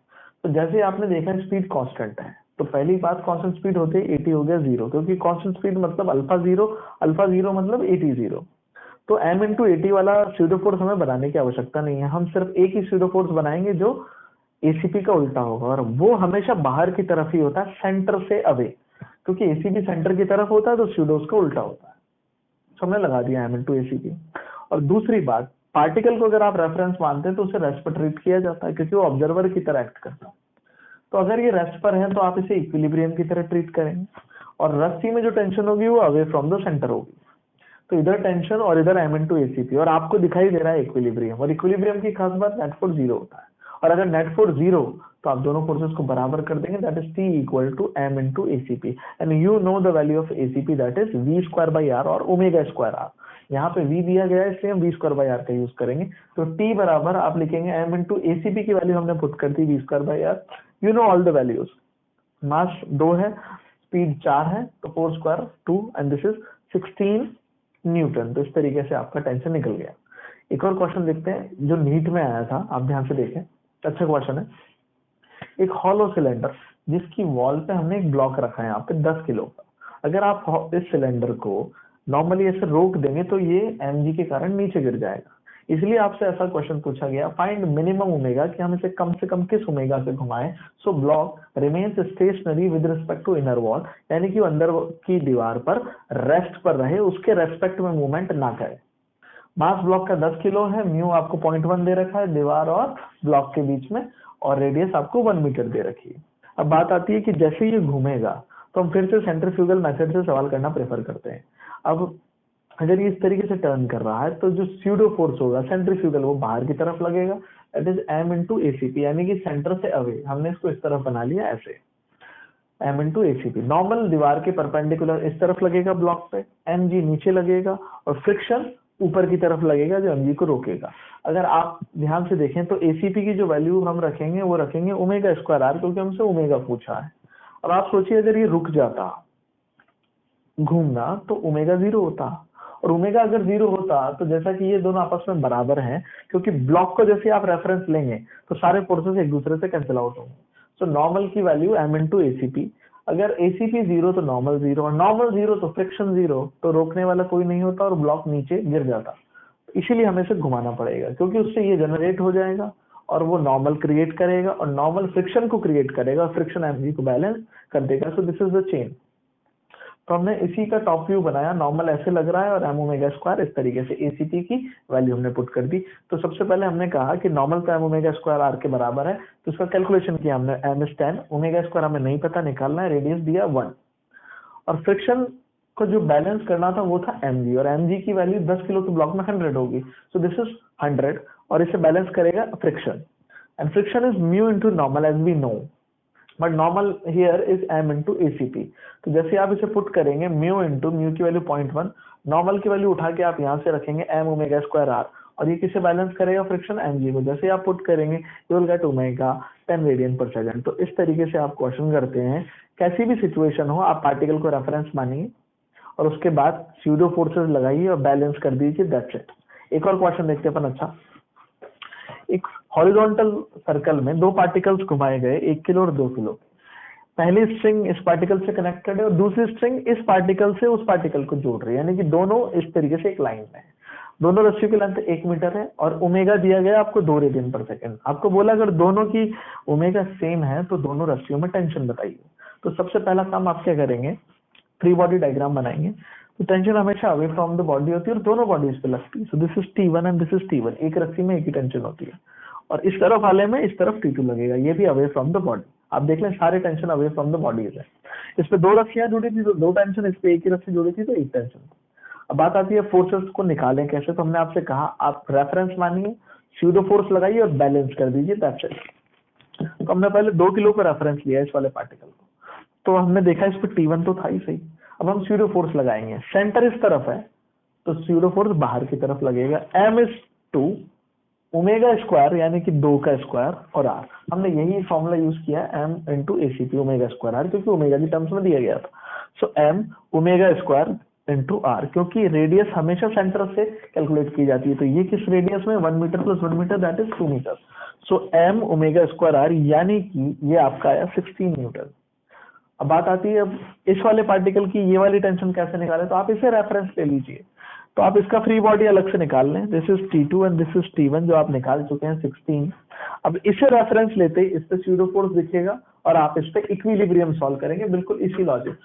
तो जैसे आपने देखा स्पीड कांस्टेंट है, तो पहली बात कांस्टेंट स्पीड होती है, एटी हो गया जीरो, क्योंकि कांस्टेंट स्पीड मतलब अल्फा जीरो मतलब एटी जीरो। तो m इंटू एटी वाला स्यूडो फोर्स हमें बनाने की आवश्यकता नहीं है, हम सिर्फ एक ही स्यूडो फोर्स बनाएंगे जो एसीपी का उल्टा होगा, और वो हमेशा बाहर की तरफ ही होता है, सेंटर से अवे, क्योंकि एसीपी सेंटर की तरफ होता है तो स्यूडोस का उल्टा होता है। तो हमने लगा दिया m इंटू एसीपी। और दूसरी बात, पार्टिकल को अगर आप रेफरेंस मानते हैं तो उसे रेस्ट पर ट्रीट किया जाता है, क्योंकि वो ऑब्जर्वर की तरह एक्ट करता है। तो अगर ये रेस्ट पर है तो आप इसे इक्विलिब्रियम की तरह ट्रीट करेंगे, और रस्सी में जो टेंशन होगी वो अवे फ्रॉम द सेंटर होगी। तो इधर टेंशन और इधर m इंटू एसीपी, और आपको दिखाई दे रहा है इक्विलिब्रियम, और इक्विलिब्रियम की खास बात नेट फोर्स जीरो होता है, और अगर नेट फोर्स जीरो तो आप दोनों फोर्सेस को बराबर कर देंगे, that is T equal to m into ACP, and you know the value of ACP, that is v square by R और ओमेगा स्क्वायर आर। यहाँ पे v दिया गया है इसलिए हम v स्क्वायर बाई आर का यूज करेंगे। तो T बराबर आप लिखेंगे m इंटू एसीपी की वैल्यू हमने पुट कर दी v square by R. You know all the values, mass 2 है, स्पीड 4 है, तो 4 square 2 and this is 16 Newton. तो इस तरीके से आपका टेंशन निकल गया। एक और क्वेश्चन देखते हैं जो नीट में आया था, आप ध्यान से देखें, अच्छा क्वेश्चन है। एक हॉलो सिलेंडर जिसकी वॉल पे हमने एक ब्लॉक रखा है यहाँ पे 10 किलो का, अगर आप इस सिलेंडर को नॉर्मली ऐसे रोक देंगे तो ये mg के कारण नीचे गिर जाएगा, इसलिए आपसे ऐसा क्वेश्चन पूछा गया, फाइंड मिनिमम ओमेगा, कि हम इसे कम से कम किस ओमेगा से घुमाएं so block remains stationary with respect to inner wall, यानी कि अंदर की दीवार पर रेस्ट पर रहे, उसके रेस्पेक्ट में मूवमेंट ना करे। मास ब्लॉक का 10 किलो है, म्यू आपको 0.1 दे रखा है दीवार और ब्लॉक के बीच में, और रेडियस आपको 1 मीटर दे रखी है। अब बात आती है कि जैसे ये घूमेगा तो हम फिर से सेंट्रीफ्यूगल मेथड से सवाल करना प्रेफर करते हैं। अब अगर ये इस तरीके से टर्न कर रहा है तो जो स्यूडो फोर्स होगा सेंट्रीफ्यूगल, वो बाहर की तरफ लगेगा, that is m into ACP, यानी कि सेंटर से अवे। हमने इसको इस तरफ बना लिया ऐसे, m इंटू एसीपी। नॉर्मल दीवार के परपेंडिकुलर इस तरफ लगेगा ब्लॉक पे, mg नीचे लगेगा, और फ्रिक्शन ऊपर की तरफ लगेगा जो mg को रोकेगा। अगर आप ध्यान से देखें तो एसीपी की जो वैल्यू हम रखेंगे वो रखेंगे ओमेगा स्क्वायर आर, क्योंकि हमसे ओमेगा पूछा है। अब आप सोचिए अगर ये रुक जाता घूमना तो ओमेगा जीरो होता, और ओमेगा अगर जीरो होता तो जैसा कि ये दोनों आपस में बराबर हैं, क्योंकि ब्लॉक को जैसे आप रेफरेंस लेंगे तो सारे फोर्सेस एक दूसरे से कैंसिल आउट होंगे। सो नॉर्मल की वैल्यू m इंटू एसीपी, अगर एसीपी जीरो तो नॉर्मल जीरो, और नॉर्मल जीरो तो फ्रिक्शन जीरो, तो रोकने वाला कोई नहीं होता और ब्लॉक नीचे गिर जाता। इसीलिए हमें इसे घुमाना पड़ेगा, क्योंकि उससे ये जनरेट हो जाएगा और वो नॉर्मल क्रिएट करेगा, और नॉर्मल फ्रिक्शन को क्रिएट करेगा, और फ्रिक्शन mg को बैलेंस कर देगा। सो दिस इज द चेन। तो हमने इसी का टॉप व्यू बनाया, नॉर्मल ऐसे लग रहा है और m ओमेगा स्क्वायर इस तरीके से, एसीपी की वैल्यू हमने पुट कर दी। तो सबसे पहले हमने कहा कि नॉर्मल तो m ओमेगा स्क्वायर आर के बराबर है, तो इसका कैलकुलेशन किया हमने, m इज 10, ओमेगा स्क्वायर हमें नहीं पता, निकालना है, रेडियस दिया 1, और फ्रिक्शन को जो बैलेंस करना था वो था mg, और mg की वैल्यू 10 किलो के ब्लॉक में 100 होगी, सो दिस इज 100, और इसे बैलेंस करेगा friction, and friction is mu into normal as we know. But normal here is m into ACP। तो जैसे आप इसे पुट करेंगे म्यू इंटू, म्यू की वैल्यू 0.1, नॉर्मल की वैल्यू उठा के आप यहाँ से रखेंगे m ओमेगा स्क्वायर r, और ये किसे बैलेंस करेगा, फ्रिक्शन mg को। जैसे आप पुट करेंगे you will gate omega 10 radian per second. तो इस तरीके से आप क्वेश्चन करते हैं, कैसी भी सिचुएशन हो आप पार्टिकल को रेफरेंस मानिए और उसके बाद स्यूडो फोर्सेस लगाइए और बैलेंस कर दीजिए, दैट्स इट। एक और क्वेश्चन देखते हैं अपन। अच्छा, एक हॉरिजॉन्टल सर्कल में दो पार्टिकल्स घुमाए गए 1 किलो और 2 किलो। पहली स्ट्रिंग इस पार्टिकल से कनेक्टेड है और दूसरी स्ट्रिंग इस पार्टिकल से उस पार्टिकल को जोड़ रही है, यानी कि दोनों इस तरीके से एक लाइन में है। दोनों रस्सियों की लेंथ 1 मीटर है और ओमेगा दिया गया आपको 2 रेडियन पर सेकंड। आपको बोला अगर दोनों की ओमेगा सेम है तो दोनों रस्सियों में टेंशन बताइए। तो सबसे पहला काम आप क्या करेंगे, फ्री बॉडी डायग्राम बनाएंगे। तो टेंशन हमेशा अवे फ्रॉम द बॉडी होती है और दोनों बॉडीज पे लगती है। So this is T1 and this is T1, एक रस्सी में एक ही टेंशन होती है। और इस तरफ वाले में इस तरफ T2 लगेगा, ये भी अवे फ्रॉम द बॉडी। आप देख लें सारे tension away from the bodies है। इस पे 2 रस्सियां जुड़ी थी तो 2 टेंशन, इस पे एक ही रस्सी जुड़ी थी तो 1 टेंशन। अब बात आती है फोर्सेस को निकालें कैसे। तो हमने आपसे कहा आप रेफरेंस मानिए, स्यूडो फोर्स लगाइए और बैलेंस कर दीजिए, दैट्स इट। तो हमने पहले 2 किलो का रेफरेंस लिया इस वाले पार्टिकल को, तो हमने देखा इस पर T1 तो था ही सही। अब हम स्यूडो फोर्स लगाएंगे, सेंटर इस तरफ है तो स्यूडो फोर्स बाहर की तरफ लगेगा। m इज 2 ओमेगा स्क्वायर यानी कि 2 का स्क्वायर और r, हमने यही फॉर्मूला यूज किया m into ACP omega square r, क्योंकि ओमेगा की टर्म्स में दिया गया था। So m omega square into r, क्योंकि रेडियस हमेशा सेंटर से कैलकुलेट की जाती है। तो ये किस रेडियस में 1 metre plus 1 metre that is 2 metre. So m omega square r यानी कि ये आपका आया 16 न्यूटन। अब बात आती है अब इस वाले पार्टिकल की ये वाली टेंशन कैसे निकाले। तो आप इसे रेफरेंस ले लीजिए, तो आप इसका फ्री बॉडी अलग से निकाल लें। This is T2 and this is T1 जो आप निकाल चुके हैं 16। अब इसे रेफरेंस लेते ही इस पे स्यूडो फोर्स दिखेगा और आप इस पे इक्विलिब्रियम सॉल्व करेंगे, बिल्कुल इसी लॉजिक।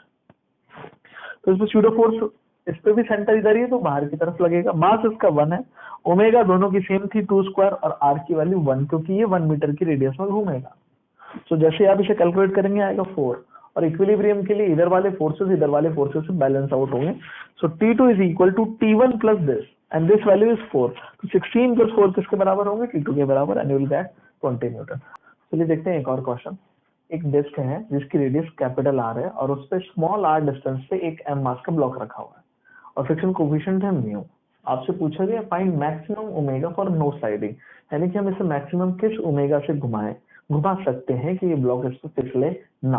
तो इस पे स्यूडो फोर्स, इस पे भी सेंटर इधर ही है तो बाहर की तरफ लगेगा। मास इसका 1 है, ओमेगा दोनों की सेम थी 2 स्क्वायर और r की वैल्यू 1, क्योंकि ये 1 मीटर की रेडियस में घूमेगा। तो जैसे आप इसे कैलकुलेट करेंगे आएगा 4, और इक्विलिब्रियम के लिए इधर वाले फोर्सेस से बैलेंस आउट होंगे। So T2 is equal to T1 plus this and this value is 4। तो 16 प्लस 4 किसके बराबर होंगे, T2 के बराबर, and you will gate 20 Newton. चलिए देखते हैं एक और क्वेश्चन। एक डिस्क है जिसकी रेडियस कैपिटल R है और उस पर स्मॉल r डिस्टेंस पे एक m मास का ब्लॉक रखा हुआ है और फ्रिक्शन कोफिशिएंट है म्यू। आपसे पूछा गया find maximum omega for no sliding, यानी कि हम इसे मैक्सिमम किस ओमेगा से घुमा सकते हैं कि ये ब्लॉक इस पर फिसले ना।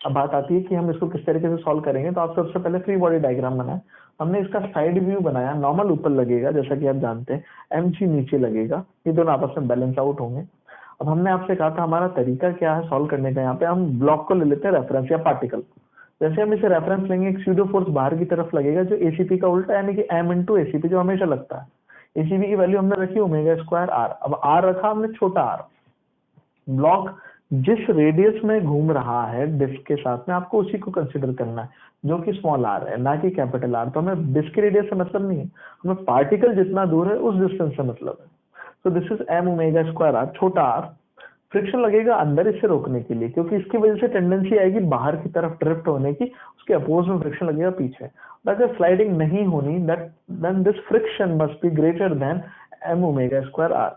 अब बात आती है कि हम इसको किस तरीके से सॉल्व करेंगे। तो आप सबसे पहले फ्री बॉडी डायग्राम बनाए। हमने इसका साइड व्यू बनाया, नॉर्मल ऊपर लगेगा जैसा कि आप जानते हैं, mg नीचे लगेगा, ये दोनों आपस में बैलेंस आउट होंगे। अब हमने आपसे कहा था हमारा तरीका क्या है सॉल्व करने का। यहाँ पे हम ब्लॉक को ले लेते हैं रेफरेंस या पार्टिकल। जैसे हम इसे रेफरेंस लेंगे, एक स्यूडो फोर्स बाहर की तरफ लगेगा जो ACP का उल्टा, यानी कि m इंटू ACP जो हमेशा लगता है। ACP की वैल्यू हमने रखी ओमेगा स्क्वायर r। अब r रखा हमने छोटा r। ब्लॉक जिस रेडियस में घूम रहा है डिस्क के साथ में, आपको उसी को कंसिडर करना है, जो कि स्मॉल r है, ना कि कैपिटल R। तो हमें डिस्क की रेडियस से मतलब नहीं है, हमें पार्टिकल जितना दूर है उस डिस्टेंस से मतलब है। तो this is m omega square r, छोटा r। फ्रिक्शन लगेगा अंदर इसे रोकने के लिए, क्योंकि इसकी वजह से टेंडेंसी आएगी बाहर की तरफ ड्रिफ्ट होने की, उसके अपोज में फ्रिक्शन लगेगा पीछे। अगर स्लाइडिंग नहीं होनी then this friction must be greater than m omega square r।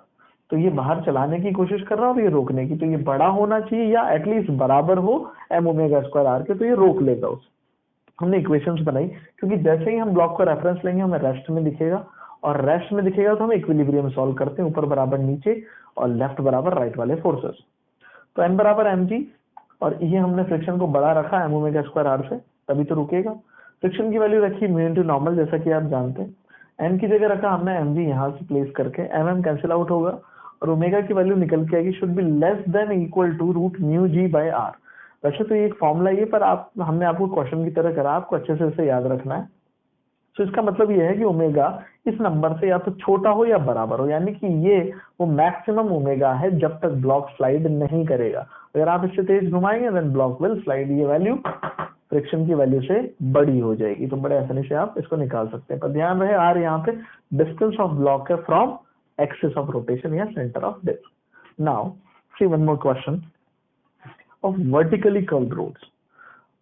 तो ये बाहर चलाने की कोशिश कर रहा है और ये रोकने की, तो ये बड़ा होना चाहिए या एटलीस्ट बराबर हो m ओमेगा स्क्वायर r के, तो ये रोक लेगा उसे। हमने इक्वेशंस बनाई, क्योंकि जैसे ही हम ब्लॉक को रेफरेंस लेंगे हमें रेस्ट में दिखेगा, और रेस्ट में दिखेगा तो हम इक्विलिब्रियम सॉल्व करते हैं, ऊपर बराबर नीचे और लेफ्ट बराबर राइट वाले फोर्सेस। तो n बराबर mg, और ये हमने फ्रिक्शन को बड़ा रखा m ओमेगा स्क्वायर r से, तभी तो रुकेगा। फ्रिक्शन की वैल्यू रखी म्यू इनटू नॉर्मल, जैसा कि आप जानते हैं। n की जगह रखा हमने mg, यहाँ से प्लेस करके mm कैंसिल आउट होगा और ओमेगा की वैल्यू निकल के आएगी should be less than equal to root mu g by r। वैसे तो ये एक फॉर्मूला ही है, पर हमने आपको क्वेश्चन की तरह करा, आपको अच्छे से इसे याद रखना है। तो इसका मतलब ये है कि ओमेगा इस नंबर से या तो छोटा हो या बराबर हो, यानी कि ये वो मैक्सिमम ओमेगा है जब तक ब्लॉक स्लाइड नहीं करेगा। अगर आप इससे तेज घुमाएंगे देन ब्लॉक विल स्लाइड, ये वैल्यू फ्रिक्शन की वैल्यू से बड़ी हो जाएगी। तो बड़े आसानी से आप इसको निकाल सकते हैं, पर ध्यान रहे r यहाँ पे डिस्टेंस ऑफ ब्लॉक है फ्रॉम एक्सिस ऑफ रोटेशन या centre of disc. Now see one more question of vertically curved roads.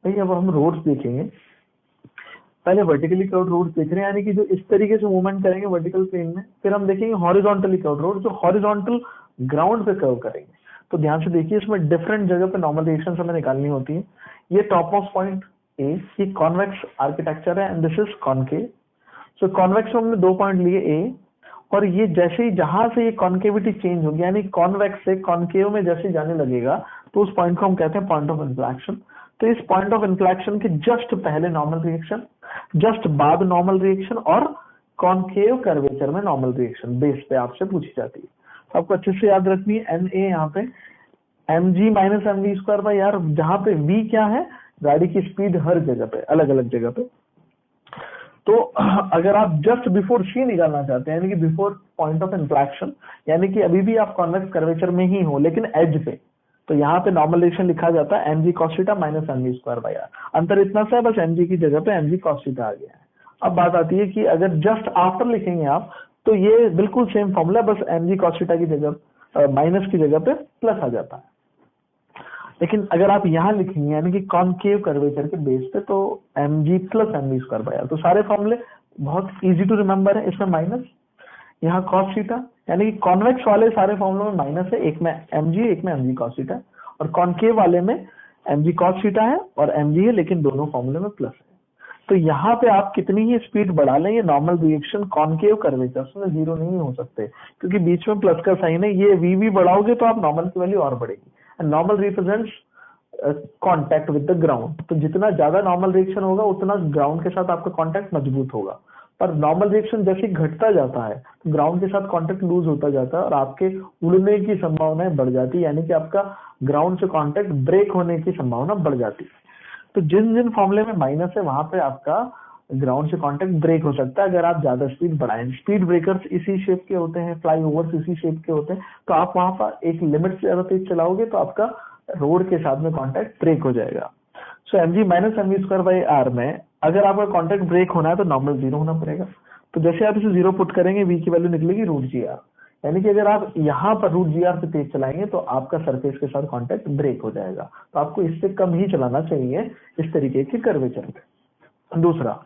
भाई अब हम रोड्स देखेंगे, पहले वर्टिकली कर्व्ड रोड देख रहे हैं, यानी कि जो इस तरीके से मूवमेंट करेंगे वर्टिकल प्लेन में। फिर हम देखेंगे हॉरिजॉन्टली कर्व्ड रोड, जो हॉरिजॉन्टल ग्राउंड पे कर्व करेंगे। तो ध्यान से देखिए, इसमें डिफरेंट जगह पे नॉर्मल रिएक्शन हमें निकालनी होती है। ये टॉप मोस्ट पॉइंट ए, ये कॉन्वेक्स आर्किटेक्चर है and this is concave. So convex में हमने 2 पॉइंट लिए ए, और ये जैसे ही जहां से ये कॉन्केविटी चेंज होगी, यानी कॉन्वेक्स से कॉनकेव में जैसे जाने लगेगा, तो उस पॉइंट को हम कहते हैं पॉइंट ऑफ इन्फ्लेक्शन। तो इस पॉइंट ऑफ इन्फ्लेक्शन के जस्ट पहले नॉर्मल रिएक्शन, जस्ट बाद नॉर्मल रिएक्शन, और कॉनकेव कर्वेचर में नॉर्मल रिएक्शन बेस पे आपसे पूछी जाती है। तो आपको अच्छे से याद रखनी है एन ए यहाँ पे mg minus m v square by r, जहां पे v क्या है, गाड़ी की स्पीड हर जगह पे, अलग अलग जगह पे। तो अगर आप जस्ट बिफोर सी निकालना चाहते हैं, यानी कि बिफोर पॉइंट ऑफ इन्फ्लेक्शन, यानी कि अभी भी आप कॉन्वेक्स कर्वेचर में ही हो लेकिन एज पे, तो यहाँ पे नॉर्मल रिएक्शन लिखा जाता है mg cos theta minus m v square by r. अंतर इतना सा है, बस mg की जगह पे mg cos थीटा आ गया है। अब बात आती है कि अगर जस्ट आफ्टर लिखेंगे आप, तो ये बिल्कुल सेम फॉर्मूला, बस mg cos थीटा की जगह माइनस की जगह पे प्लस आ जाता है। लेकिन अगर आप यहाँ लिखेंगे यानी कि कॉनकेव कर्वेचर के बेस पे, तो mg plus m v square by r. तो सारे फॉर्मूले बहुत इजी टू रिमेम्बर है। इसमें माइनस, यहाँ cos थीटा, यानी कि कॉन्वेक्स वाले सारे फॉर्मूलों में माइनस है, एक में mg एक में mg cos थीटा, और कॉनकेव वाले में mg cos थीटा है और mg है, लेकिन दोनों फॉर्मूले में प्लस है। तो यहाँ पे आप कितनी ही स्पीड बढ़ा लें, ये नॉर्मल रिएक्शन कॉनकेव कर्वेचर में जीरो नहीं हो सकते, क्योंकि बीच में प्लस का साइन है। ये वी बढ़ाओगे तो आप नॉर्मल की वैल्यू और बढ़ेगी। And normal represents contact with the ground, तो जितना ज्यादा नॉर्मल रिएक्शन होगा उतना ग्राउंड के साथ आपका कांटेक्ट मजबूत होगा। पर नॉर्मल रिएक्शन जैसे घटता जाता है तो ग्राउंड के साथ कांटेक्ट लूज होता जाता है और आपके उड़ने की संभावनाएं बढ़ जाती है, यानी कि आपका ग्राउंड से कांटेक्ट ब्रेक होने की संभावना बढ़ जाती है। तो जिन जिन फॉर्मूले में माइनस है वहां पे आपका ग्राउंड से कांटेक्ट ब्रेक हो सकता है अगर आप ज्यादा स्पीड बढ़ाएं। स्पीड ब्रेकर्स इसी शेप के होते हैं, फ्लाई ओवर्स इसी शेप के होते हैं, तो आप वहां पर एक लिमिट से ज्यादा तेज चलाओगे तो आपका रोड के साथ में कांटेक्ट ब्रेक हो जाएगा। So mg minus m v square by r में अगर आपका कांटेक्ट ब्रेक होना है तो नॉर्मल जीरो होना पड़ेगा। तो जैसे आप इसे जीरो पुट करेंगे, v की वैल्यू निकलेगी रूट जी आर, यानी कि अगर आप यहाँ पर रूट जी आर से तेज चलाएंगे तो आपका सरफेस के साथ कांटेक्ट ब्रेक हो जाएगा। तो आपको इससे कम ही चलाना चाहिए इस तरीके के कर्वेचर पे। दूसरा,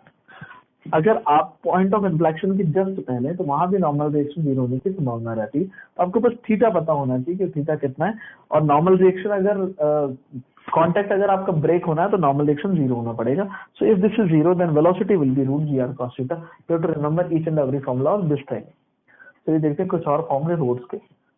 अगर आप पॉइंट ऑफ इन्फ्लेक्शन की जस्ट पहले, तो वहां भी नॉर्मल रिएक्शन जीरो होने की संभावना रहती है। तो आपको बस थीटा पता होना चाहिए कि थीटा कितना है, और नॉर्मल रिएक्शन अगर कांटेक्ट अगर आपका ब्रेक होना है तो नॉर्मल रिएक्शन जीरो होना पड़ेगा। So if this is zero then velocity will be root g r cos theta. You have to remember each and every formula of this thing. तो ये देखते हैं कुछ और फॉर्मूले रोड्स के।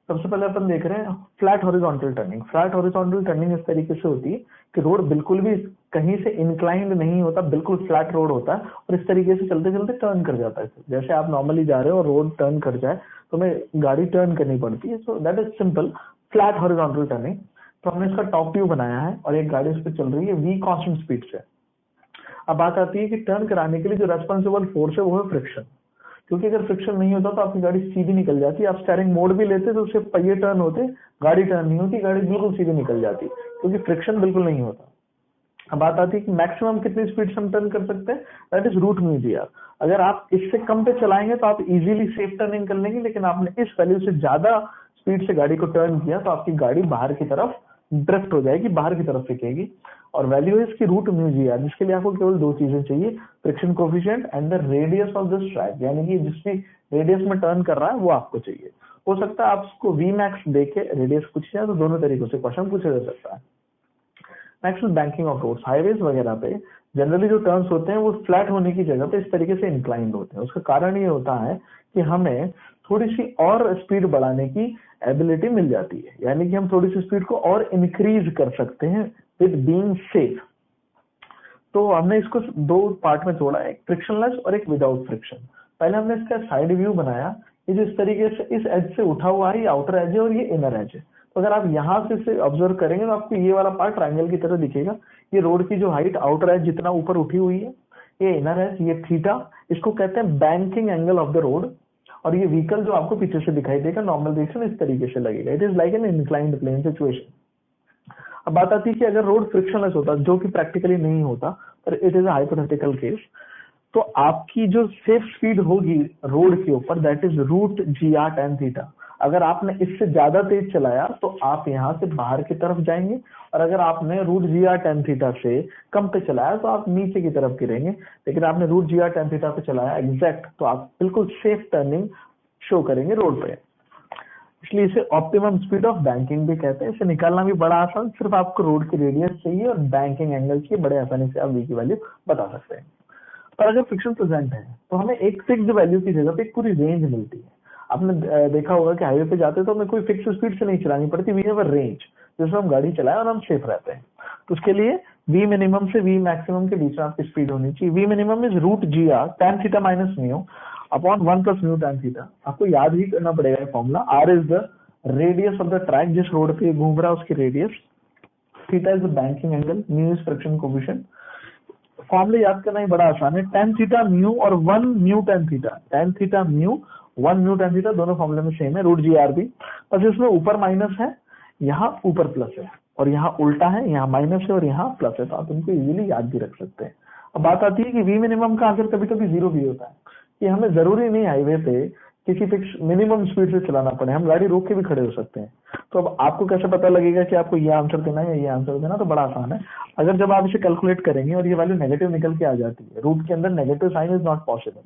सबसे पहले अपन देख रहे हैं flat horizontal turning. Flat horizontal turning इस तरीके से होती है कि रोड बिल्कुल भी कहीं से इंक्लाइंड नहीं होता, बिल्कुल फ्लैट रोड होता है और इस तरीके से चलते चलते टर्न कर जाता है। जैसे आप नॉर्मली जा रहे हो और रोड टर्न कर जाए तो हमें गाड़ी टर्न करनी पड़ती है। So that is simple flat horizontal turning. तो हमने इसका टॉप व्यू बनाया है और एक गाड़ी उस पर चल रही है v कांस्टेंट स्पीड से। अब बात आती है कि टर्न कराने के लिए जो रेस्पॉन्सिबल फोर्स है वो है फ्रिक्शन, क्योंकि अगर फ्रिक्शन नहीं होता तो आपकी गाड़ी सीधी निकल जाती। आप स्टीयरिंग मोड भी लेते तो उससे पहिए टर्न होते, गाड़ी टर्न नहीं होती, गाड़ी बिल्कुल सीधी निकल जाती, क्योंकि फ्रिक्शन बिल्कुल नहीं होता। अब बात आती है कि मैक्सिमम कितनी स्पीड से हम टर्न कर सकते हैं, that is root mu g r. अगर आप इससे कम पे चलाएंगे तो आप इजीली सेफ टर्निंग कर लेंगे, लेकिन आपने इस वैल्यू से ज्यादा स्पीड से गाड़ी को टर्न किया तो आपकी गाड़ी बाहर की तरफ ड्रिफ्ट हो जाएगी, बाहर की तरफ फेंकेगी। और वैल्यू है इसकी रूट म्यू जी आर, जिसके लिए आपको केवल दो चीजें चाहिए, friction coefficient and the radius of this track, यानी कि जिस भी रेडियस में टर्न कर रहा है वो आपको चाहिए। हो सकता है आप उसको वी मैक्स देके रेडियस पूछे जाए तो दोनों तरीकों से क्वेश्चन पूछा जा सकता है। Next banking of roads. Highways वगैरह पे जनरली जो टर्न्स होते हैं वो फ्लैट होने की जगह पे इस तरीके से इंक्लाइंड होते हैं। उसका कारण ये होता है कि हमें थोड़ी सी और स्पीड बढ़ाने की एबिलिटी मिल जाती है, यानी कि हम थोड़ी सी स्पीड को और इंक्रीज कर सकते हैं विद बीइंग सेफ। तो हमने इसको दो पार्ट में तोड़ा, एक फ्रिक्शनलेस और एक विदाउट फ्रिक्शन। पहले हमने इसका साइड व्यू बनाया, ये जो इस तरीके से इस एज से उठा हुआ है, ये आउटर एज है और ये इनर एज है। तो अगर आप यहाँ से इसे ऑब्जर्व करेंगे तो आपको ये वाला पार्ट ट्रायंगल की तरह दिखेगा। ये रोड की जो हाइट आउटर एज जितना ऊपर उठी हुई है, ये इनर एज, ये थीटा, इसको कहते हैं banking angle of the road. और ये व्हीकल जो आपको पीछे से दिखाई देगा, नॉर्मल रिएक्शन इस तरीके से लगेगा, it is like an inclined plane situation. अब बात आती है कि अगर रोड फ्रिक्शनलेस होता, जो कि प्रैक्टिकली नहीं होता, पर it is a hypothetical case, तो आपकी जो सेफ स्पीड होगी रोड के ऊपर that is root g r tan theta. अगर आपने इससे ज्यादा तेज चलाया तो आप यहाँ से बाहर की तरफ जाएंगे, और अगर आपने root g r tan theta से कम पे चलाया तो आप नीचे की तरफ गिरेंगे। लेकिन आपने root g r tan theta पे चलाया एग्जैक्ट, तो आप बिल्कुल सेफ टर्निंग शो करेंगे रोड पे। इसलिए इसे ऑप्टिमम स्पीड ऑफ बैंकिंग भी कहते हैं। इसे निकालना भी बड़ा आसान, सिर्फ आपको रोड की रेडियस चाहिए और बैंकिंग एंगल चाहिए, बड़े आसानी से आप v की वैल्यू बता सकते हैं। पर अगर फ्रिक्शन प्रेजेंट है तो हमें एक फिक्स्ड वैल्यू की जगह पे एक पूरी रेंज मिलती है। आपने देखा होगा कि हाईवे पे जाते हैं तो हमें कोई फिक्स स्पीड से नहीं चलानी पड़ती, वी हैव अ रेंज जिसमें हम गाड़ी चलाएं और हम सेफ रहते हैं। तो उसके लिए v मिनिमम से v मैक्सिमम के बीच में आपकी स्पीड होनी चाहिए। v minimum is root g r tan theta minus mu upon 1 plus mu tan theta. आपको याद ही करना पड़ेगा ये formula. r is the radius of the track, जिस रोड पे घूम रहा है उसकी radius, theta is the banking angle, mu is friction coefficient. फॉर्मूले याद करना ही बड़ा आसान है, tan थीटा म्यू और 1 mu tan theta, tan theta mu 1 mu tan theta दोनों फॉर्मूले में सेम है, रूट जी आर भी। बस इसमें ऊपर माइनस है, यहाँ ऊपर प्लस है, और यहाँ उल्टा है, यहाँ माइनस है और यहाँ प्लस है, तो आप इनको इजीली याद भी रख सकते हैं। अब बात आती है कि वी मिनिमम का आंसर कभी कभी जीरो भी होता है, कि हमें जरूरी नहीं हाईवे पे किसी फिक्स मिनिमम स्पीड से चलाना पड़े, हम गाड़ी रोक के भी खड़े हो सकते हैं। तो अब आपको कैसे पता लगेगा कि आपको ये आंसर देना है या ये आंसर देना? तो बड़ा आसान है, अगर जब आप इसे कैलकुलेट करेंगे और ये वैल्यू नेगेटिव निकल के आ जाती है, रूट के अंदर negative sign is not possible,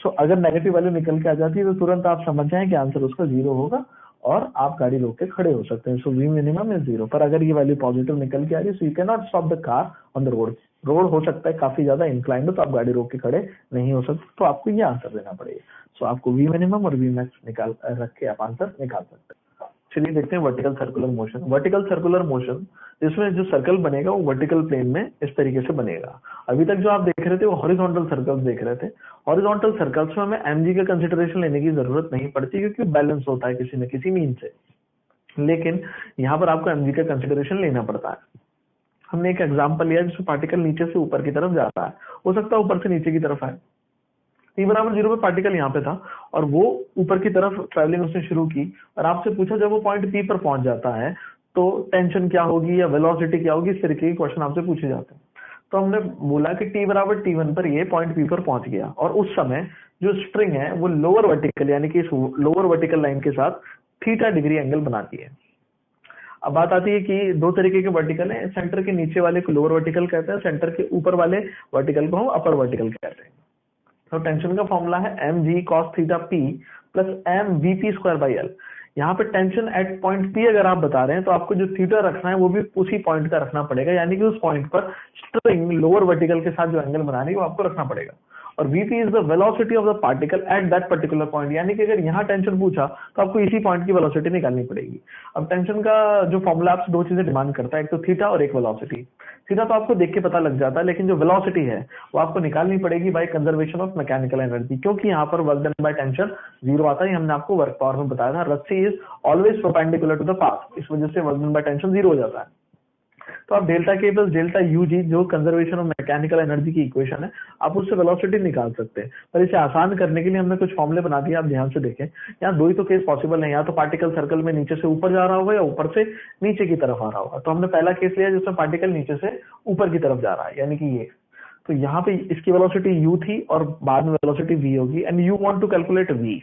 so अगर नेगेटिव वैल्यू निकल के आ जाती है तो तुरंत आप समझ जाएं कि आंसर उसका जीरो होगा और आप गाड़ी रोक के खड़े हो सकते हैं। So v minimum is zero. पर अगर ये वैल्यू पॉजिटिव निकल के आ रही है, so you can not stop the car on the road. Road हो सकता है काफी ज्यादा इंक्लाइंड हो, तो आप गाड़ी रोक के खड़े नहीं हो सकते, तो आपको ये आंसर देना पड़ेगा। सो आपको वी मिनिमम और वी मैक्स निकाल रख के आप आंसर निकाल सकते हैं। चलिए देखते हैं vertical circular motion. Vertical circular motion, जिसमें जो सर्कल बनेगा वो वर्टिकल प्लेन में इस तरीके से बनेगा। अभी तक जो आप देख रहे थे वो हॉरिजॉन्टल सर्कल्स देख रहे थे। हॉरिजॉन्टल सर्कल्स में हमें एमजी का कंसिडरेशन लेने की जरूरत नहीं पड़ती, क्योंकि बैलेंस होता है किसी न किसी मीन से, लेकिन यहाँ पर आपको एमजी का कंसिडरेशन लेना पड़ता है। हमने एक एग्जाम्पल लिया जिसमें पार्टिकल नीचे से ऊपर की तरफ जाता है, हो सकता है ऊपर से नीचे की तरफ आए। t बराबर 0 पे पार्टिकल यहाँ पे था और वो ऊपर की तरफ ट्रैवलिंग उसने शुरू की, और आपसे पूछा जब वो पॉइंट P पर पहुंच जाता है तो टेंशन क्या होगी या वेलोसिटी क्या होगी, इस तरीके के क्वेश्चन आपसे पूछे जाते हैं। तो हमने बोला कि t बराबर t1 पर ये पॉइंट P पर पहुंच गया, और उस समय जो स्ट्रिंग है वो लोअर वर्टिकल यानी कि इस लोअर वर्टिकल लाइन के साथ थीटा डिग्री एंगल बनाती है। अब बात आती है कि दो तरीके के वर्टिकल हैं, सेंटर के नीचे वाले को लोअर वर्टिकल कहते हैं, सेंटर के ऊपर वाले वर्टिकल को हम अपर वर्टिकल कहते हैं। तो टेंशन का फॉर्मूला है mg cos theta p plus mvp square by L. यहाँ पे टेंशन एट पॉइंट P अगर आप बता रहे हैं तो आपको जो थीटा रखना है वो भी उसी पॉइंट का रखना पड़ेगा, यानी कि उस पॉइंट पर स्ट्रिंग लोअर वर्टिकल के साथ जो एंगल बना रही है वो आपको रखना पड़ेगा। और vp is the velocity of the particle at that particular point, यानी कि अगर यहाँ टेंशन पूछा तो आपको इसी पॉइंट की वेलोसिटी निकालनी पड़ेगी। अब टेंशन का जो फॉर्मूला आपसे दो चीजें डिमांड करता है, एक तो थीटा और एक वेलोसिटी। थीटा तो आपको देख के पता लग जाता है, लेकिन जो वेलोसिटी है वो आपको निकालनी पड़ेगी by conservation of mechanical energy, क्योंकि यहाँ पर work done by tension zero आता है। हमने आपको वर्क पावर में बताया था, रस्सी is always perpendicular to the path, इस वजह से work done by tension zero हो जाता है। तो आप डेल्टा के प्लस डेल्टा यू जी, जो कंजर्वेशन ऑफ मैकेनिकल एनर्जी की इक्वेशन है, आप उससे वेलोसिटी निकाल सकते हैं। पर इसे आसान करने के लिए हमने कुछ फॉर्मूले बना दिए, आप ध्यान से देखें। यहाँ दो ही तो केस पॉसिबल है, या तो पार्टिकल सर्कल में नीचे से ऊपर जा रहा होगा या ऊपर से नीचे की तरफ आ रहा होगा। तो हमने पहला केस लिया जिसमें पार्टिकल नीचे से ऊपर की तरफ जा रहा है, यानी कि ये। तो यहाँ पे इसकी वेलोसिटी u थी और बाद में वेलोसिटी v होगी, and you want to calculate v।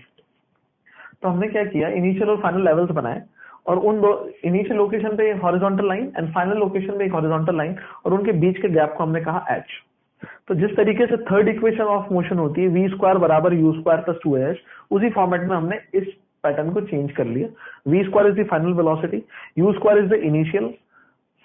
तो हमने क्या किया, इनिशियल और फाइनल लेवल्स बनाए, और उन दो इनिशियल लोकेशन पे एक horizontal line and final location पे एक हॉरिजॉन्टल लाइन, और उनके बीच के गैप को हमने कहा h। तो जिस तरीके से थर्ड इक्वेशन ऑफ मोशन होती है v स्क्वायर बराबर u स्क्वायर प्लस 2h, उसी फॉर्मेट में हमने इस पैटर्न को चेंज कर लिया। v square is the final velocity, u square is the initial,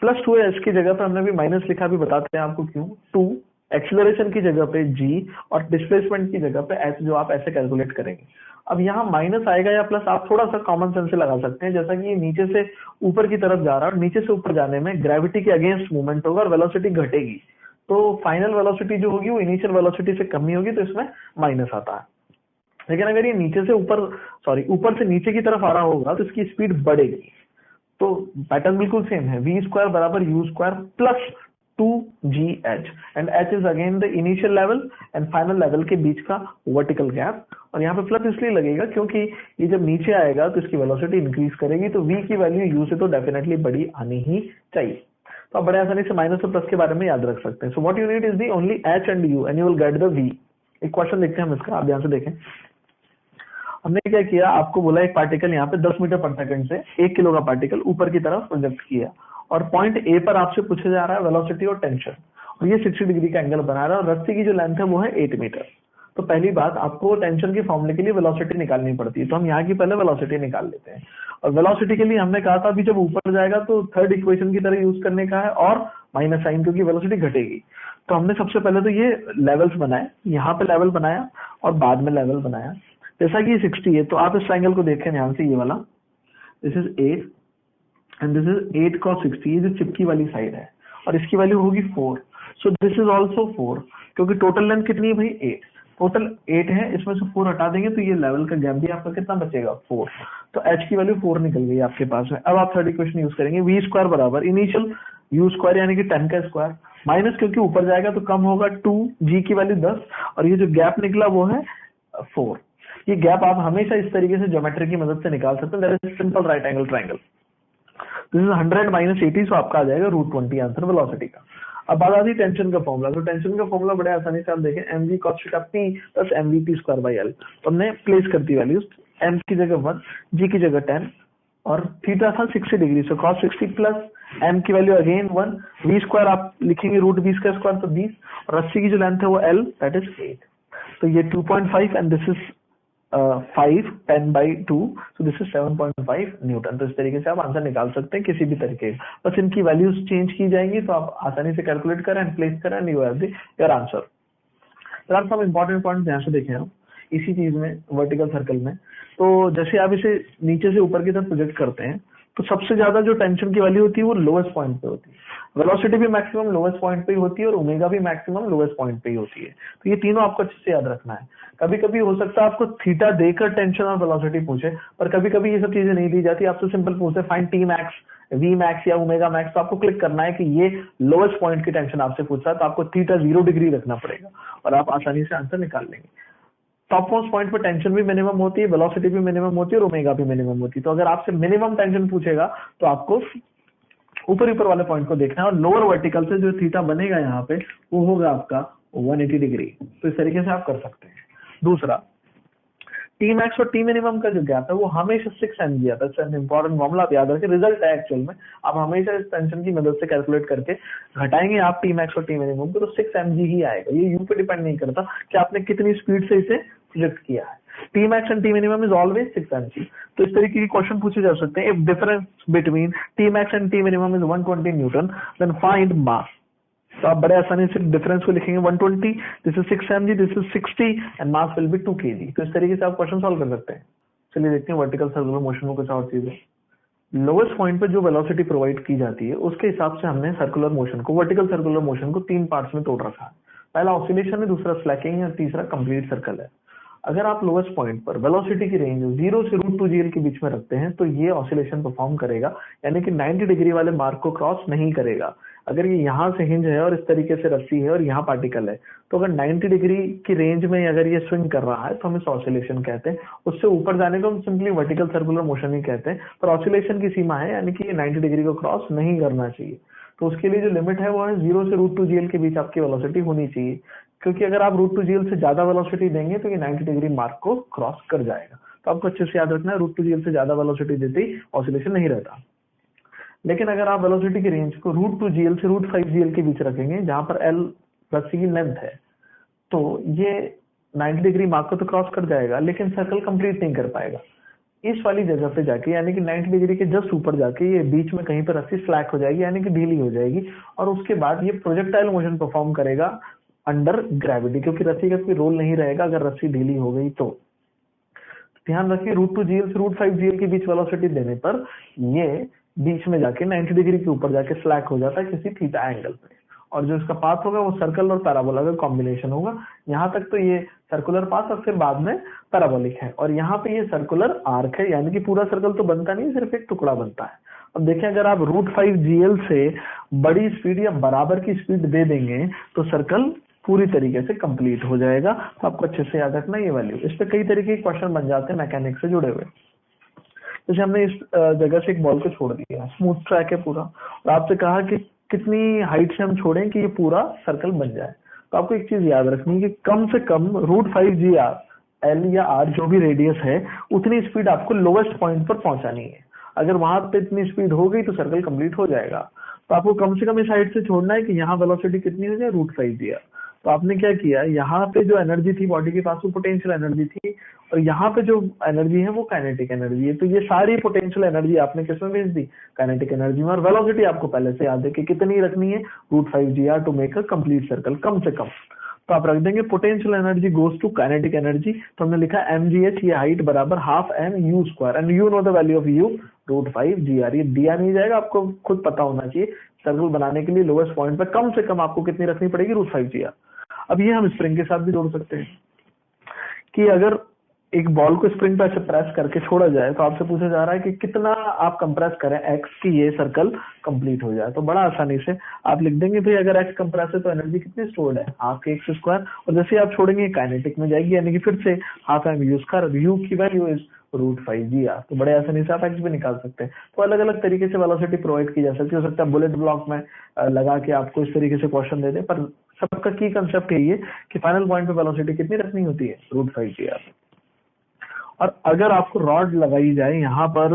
plus 2h की जगह पे हमने भी माइनस लिखा, भी बताते हैं आपको क्यों। 2 एक्सीलरेशन की जगह पे g और डिस्प्लेसमेंट की जगह पे h, जो आप ऐसे कैलकुलेट करेंगे। अब यहाँ माइनस आएगा या प्लस, आप थोड़ा सा कॉमन सेंस से लगा सकते हैं। जैसा कि ये नीचे से ऊपर की तरफ जा रहा है और नीचे से ऊपर जाने में ग्रेविटी के अगेंस्ट मूवमेंट होगा और वेलोसिटी घटेगी, तो फाइनल वेलोसिटी जो होगी वो इनिशियल वेलोसिटी से कम ही होगी, तो इसमें माइनस आता है। लेकिन अगर ये नीचे से ऊपर से नीचे की तरफ आ रहा होगा तो इसकी स्पीड बढ़ेगी। तो पैटर्न बिल्कुल सेम है, v स्क्वायर बराबर u square plus 2gh, and h is again the initial level and final level के बीच का वर्टिकल गैप। और यहाँ पे प्लस इसलिए लगेगा क्योंकि ये जब नीचे आएगा तो इसकी वेलोसिटी इंक्रीज करेगी, तो v की वैल्यू u से तो डेफिनेटली बड़ी आनी ही चाहिए। तो आप बड़े आसानी से माइनस और प्लस के बारे में याद रख सकते हैं। So what you need is the only h and u and you will get the v। एक क्वेश्चन देखते हैं हम इसका, आप ध्यान से देखें। हमने क्या किया, आपको बोला एक पार्टिकल यहाँ पे 10 मीटर पर सेकंड से 1 किलो का पार्टिकल ऊपर की तरफ प्रोजेक्ट किया, और पॉइंट ए पर आपसे पूछा जा रहा है वेलोसिटी और टेंशन, और ये 60 डिग्री का एंगल बना रहा है, और रस्सी की जो लेंथ है वो है 8 मीटर। तो पहली बात आपको टेंशन के फॉर्मूले के लिए वेलोसिटी निकालनी पड़ती है, तो हम यहाँ की पहले वेलोसिटी निकाल लेते हैं। और वेलोसिटी के लिए हमने कहा था अभी जब ऊपर जाएगा तो थर्ड इक्वेशन की तरह यूज करने का है और माइनस साइन, क्योंकि वेलोसिटी घटेगी। तो हमने सबसे पहले तो ये लेवल्स बनाए, यहाँ पे लेवल बनाया और बाद में लेवल बनाया। जैसा कि 60 है तो आप इस ट्रायंगल को देखें ध्यान से, ये वाला this is 8 and this is 8 cos 60, ये जो चिपकी वाली साइड है, और इसकी वैल्यू होगी 4। सो दिस इज ऑल्सो 4, क्योंकि टोटल लेंथ कितनी है भाई 8, टोटल 8 है, इसमें से 4 हटा देंगे तो ये लेवल का गैप भी आपका कितना बचेगा 4। तो h की वैल्यू 4 निकल गई आपके पास में। अब आप थर्ड इक्वेशन यूज करेंगे, v स्क्वायर बराबर इनिशियल u स्क्वायर यानी कि 10 का स्क्वायर माइनस, क्योंकि ऊपर जाएगा तो कम होगा 2, g की वैल्यू 10 और ये जो गैप निकला वो है 4। ये गैप आप हमेशा इस तरीके से ज्योमेट्री की मदद से निकाल सकते हैं, that is simple right angle triangle. This is 100 minus 80, सो आपका आ जाएगा √20 आंसर वेलोसिटी का। अब बात आती है टेंशन का फॉर्मूला। तो टेंशन का फॉर्मूला बड़े आसानी से आप देखें, mv cos theta p plus mvp square by L. तो हमने प्लेस कर दी वैल्यूज, m की जगह 1, g की जगह 10 और थीटा था 60 डिग्री, सो cos 60 प्लस m की वैल्यू अगेन 1, v स्क्वायर आप लिखेंगे √20 का स्क्वायर तो 20, और रस्सी की जो लेंथ है वो l दैट इज 8। तो ये 2.5 and this is 5 10 by 2, so this is 7.5 Newton. तो इस तरीके से आप आंसर निकाल सकते हैं किसी भी तरीके, बस इनकी वैल्यूज चेंज की जाएंगी तो आप आसानी से कैलकुलेट करें एंड प्लेस करें and you have your answer. तो सब इंपॉर्टेंट पॉइंट ध्यान से देखें आप इसी चीज में, वर्टिकल सर्कल में। तो जैसे आप इसे नीचे से ऊपर की तरफ प्रोजेक्ट करते हैं तो सबसे ज्यादा जो टेंशन की वैल्यू होती है वो लोवेस्ट पॉइंट पे होती है, वेलोसिटी भी मैक्सिमम लोवेस्ट पॉइंट पे ही होती है और ओमेगा भी मैक्सिमम लोवेस्ट पॉइंट पे ही होती है। तो ये तीनों आपको अच्छे से याद रखना है। कभी कभी हो सकता है आपको थीटा देकर टेंशन और वेलोसिटी पूछे, पर कभी कभी ये सब चीजें नहीं दी जाती, आपसे सिंपल पूछे find T max, v max या ओमेगा मैक्स, तो आपको क्लिक करना है कि ये लोवेस्ट पॉइंट की टेंशन आपसे पूछ रहा है, तो आपको थीटा 0 डिग्री रखना पड़ेगा और आप आसानी से आंसर निकाल लेंगे। टॉप मोस्ट पॉइंट पर टेंशन भी मिनिमम होती है, वेलोसिटी भी मिनिमम होती है और ओमेगा भी मिनिमम होती है। तो अगर आपसे मिनिमम टेंशन पूछेगा तो आपको ऊपर वाले पॉइंट को देखना है और लोअर वर्टिकल से जो थीटा बनेगा यहाँ पे वो होगा आपका 180 डिग्री। तो इस तरीके से आप कर सकते हैं। दूसरा, टी मैक्स और टी मिनिमम का जो गैप है वो हमेशा 6 mg आता है। इंपॉर्टेंट मामला आप याद रखें, रिजल्ट है एक्चुअल में, आप हमेशा इस टेंशन की मदद से कैलकुलेट करके घटाएंगे आप टी मैक्स और टी मिनिमम को तो 6 mg ही आएगा। ये यू पे डिपेंड नहीं करता कि आपने कितनी स्पीड से इसे प्रोजेक्ट किया है। T max and T minimum is always 6 mg। तो इस तरीके के क्वेश्चन पूछे जा सकते हैं। If difference between T max and T minimum is 120 newton then find mass. तो आप बड़े आसानी से डिफरेंस को लिखेंगे 120, this is 6 mg, this is 60 and mass will be 2 kg। तो इस तरीके से आप क्वेश्चन सॉल्व कर सकते हैं। चलिए देखते हैं वर्टिकल सर्कुलर मोशन में कुछ और चीजें। लोवेस्ट पॉइंट पे जो वेलोसिटी प्रोवाइड की जाती है उसके हिसाब से हमने सर्कुलर मोशन को, वर्टिकल सर्कुलर मोशन को 3 पार्ट्स में तोड़ रखा है। पहला ऑसिलेशन है, दूसरा स्लैकिंग है और तीसरा कंप्लीट सर्कल है। अगर आप लोवेस्ट पॉइंट पर वेलोसिटी की रेंज 0 से √2gl के बीच में रखते हैं तो ये ऑसिलेशन परफॉर्म करेगा, यानी कि 90 डिग्री वाले मार्क को क्रॉस नहीं करेगा। अगर ये यहाँ से हिंज है और इस तरीके से रस्सी है और यहाँ पार्टिकल है, तो अगर 90 डिग्री की रेंज में अगर ये स्विंग कर रहा है तो हम इसे ऑसिलेशन कहते हैं। उससे ऊपर जाने को हम सिंपली वर्टिकल सर्कुलर मोशन ही कहते हैं, पर ऑसिलेशन की सीमा है, यानी कि ये 90 डिग्री को क्रॉस नहीं करना चाहिए। तो उसके लिए जो लिमिट है वो है 0 से √2gl के बीच आपकी वेलोसिटी होनी चाहिए, क्योंकि अगर आप √2gl से ज्यादा वेलोसिटी देंगे तो ये 90 डिग्री मार्क को क्रॉस कर जाएगा। तो आपको अच्छे से याद रखना है, √2gl से ज्यादा वेलोसिटी देते ही ऑसिलेशन नहीं रहता। लेकिन अगर आप वेलोसिटी की रेंज को √2gl से √5gl के बीच रखेंगे, जहां पर l रस्सी की लेंथ है, तो ये 90 डिग्री मार्क को तो क्रॉस कर जाएगा लेकिन सर्कल कंप्लीट नहीं कर पाएगा। इस वाली जगह पे जाके, यानी कि 90 डिग्री के जस्ट ऊपर जाके ये बीच में कहीं पर रस्सी स्लैक हो जाएगी, यानी कि ढीली हो जाएगी, और उसके बाद ये प्रोजेक्टाइल मोशन परफॉर्म करेगा अंडर ग्रेविटी, क्योंकि रस्सी का कोई रोल नहीं रहेगा अगर रस्सी ढीली हो गई तो। ध्यान रखिए, √2gl से √5gl के बीच वेलोसिटी देने पर ये बीच में जाके 90 डिग्री के ऊपर जाके स्लैक हो जाता है किसी थीटा एंगल पे, और जो इसका पाथ होगा वो सर्कल और पैराबोला का कॉम्बिनेशन होगा। यहाँ तक तो ये सर्कुलर पाथ और फिर बाद में पैराबोलिक है, और यहाँ पे ये सर्कुलर आर्क है, यानी कि पूरा सर्कल तो बनता नहीं, सिर्फ एक टुकड़ा बनता है। अब देखें, अगर आप √5gl से बड़ी स्पीड या बराबर की स्पीड दे देंगे तो सर्कल पूरी तरीके से कंप्लीट हो जाएगा। तो आपको अच्छे से याद रखना ये वैल्यू। इस पे कई तरीके के क्वेश्चन बन जाते हैं मैकेनिक्स से जुड़े हुए। जैसे हमने इस जगह से एक बॉल को छोड़ दिया, स्मूथ ट्रैक है पूरा, और आपसे कहा कि कितनी हाइट से हम छोड़ें कि ये पूरा सर्कल बन जाए। तो आपको एक चीज याद रखनी है कि कम से कम √5gr एल या आर जो भी रेडियस है उतनी स्पीड आपको लोवेस्ट पॉइंट पर पहुंचानी है। अगर वहां पे इतनी स्पीड हो गई तो सर्कल कंप्लीट हो जाएगा। तो आपको कम से कम इस हाइट से छोड़ना है कि यहाँ वेलोसिटी कितनी हो जाए, √5gr। तो आपने क्या किया, यहाँ पे जो एनर्जी थी बॉडी के पास वो पोटेंशियल एनर्जी थी, और यहाँ पे जो एनर्जी है वो काइनेटिक एनर्जी है। तो ये सारी पोटेंशियल एनर्जी आपने किसमें भेज दी, काइनेटिक एनर्जी में। और वेलोसिटी आपको पहले से याद है कि कितनी रखनी है, √5gr to make a complete circle, कम से कम। तो आप रख देंगे potential energy goes to kinetic energy, तो हमने लिखा mgh, ये हाइट बराबर half m u square, and you know the value of u, √5gr। ये दिया नहीं जाएगा, आपको खुद पता होना चाहिए सर्कल बनाने के लिए लोवेस्ट पॉइंट पे कम से कम आपको कितनी रखनी पड़ेगी, √5gr। अब ये हम स्प्रिंग के साथ भी जोड़ सकते हैं कि अगर एक बॉल को स्प्रिंग पे ऐसे प्रेस करके छोड़ा जाए तो आपसे पूछा जा रहा है कि कितना आप कंप्रेस करें एक्स की ये सर्कल कंप्लीट हो जाए। तो बड़ा आसानी से आप लिख देंगे भाई अगर एक्स कंप्रेस है तो एनर्जी कितनी स्टोर्ड है, हाफ के एक्स स्क्वायर, और जैसे आप छोड़ेंगे काइनेटिक में जाएगी, यानी कि फिर से half m u square, u की वैल्यू इज √5gr। तो बड़े आसानी से आप एक्स भी निकाल सकते हैं। तो अलग अलग तरीके से वेलोसिटी प्रोवाइड की जा सकती है। हो सकता है बुलेट ब्लॉक में लगा के आपको इस तरीके से क्वेश्चन दे दे, पर सबका की कंसेप्ट यही है कि फाइनल पॉइंट पे वेलोसिटी कितनी रखनी होती है, √5gr। और अगर आपको रॉड लगाई जाए यहाँ पर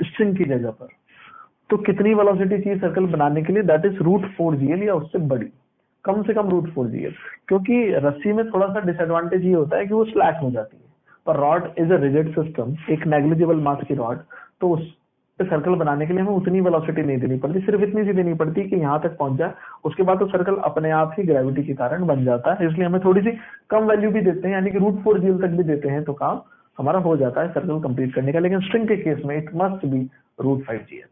स्ट्रिंग की जगह पर, तो कितनी वेलोसिटी चाहिए सर्कल बनाने के लिए, दैट इज √4gl या उससे बड़ी, कम से कम √4gl। क्योंकि रस्सी में थोड़ा सा डिसएडवांटेज ये होता है कि वो स्लैक हो जाती है, पर rod is a rigid system, एक नेग्लिजिबल मास की रॉड, तो उस पे सर्कल बनाने के लिए हमें उतनी वेलोसिटी नहीं देनी पड़ती, सिर्फ इतनी सी देनी पड़ती कि यहाँ तक पहुंच जाए, उसके बाद तो सर्कल अपने आप ही ग्रेविटी के कारण बन जाता है। इसलिए हमें थोड़ी सी कम वैल्यू भी देते हैं, यानी कि √4gl तक भी देते हैं तो काम हमारा हो जाता है सर्कल कंप्लीट करने का। लेकिन स्ट्रिंग के केस में इट मस्ट बी √5gl।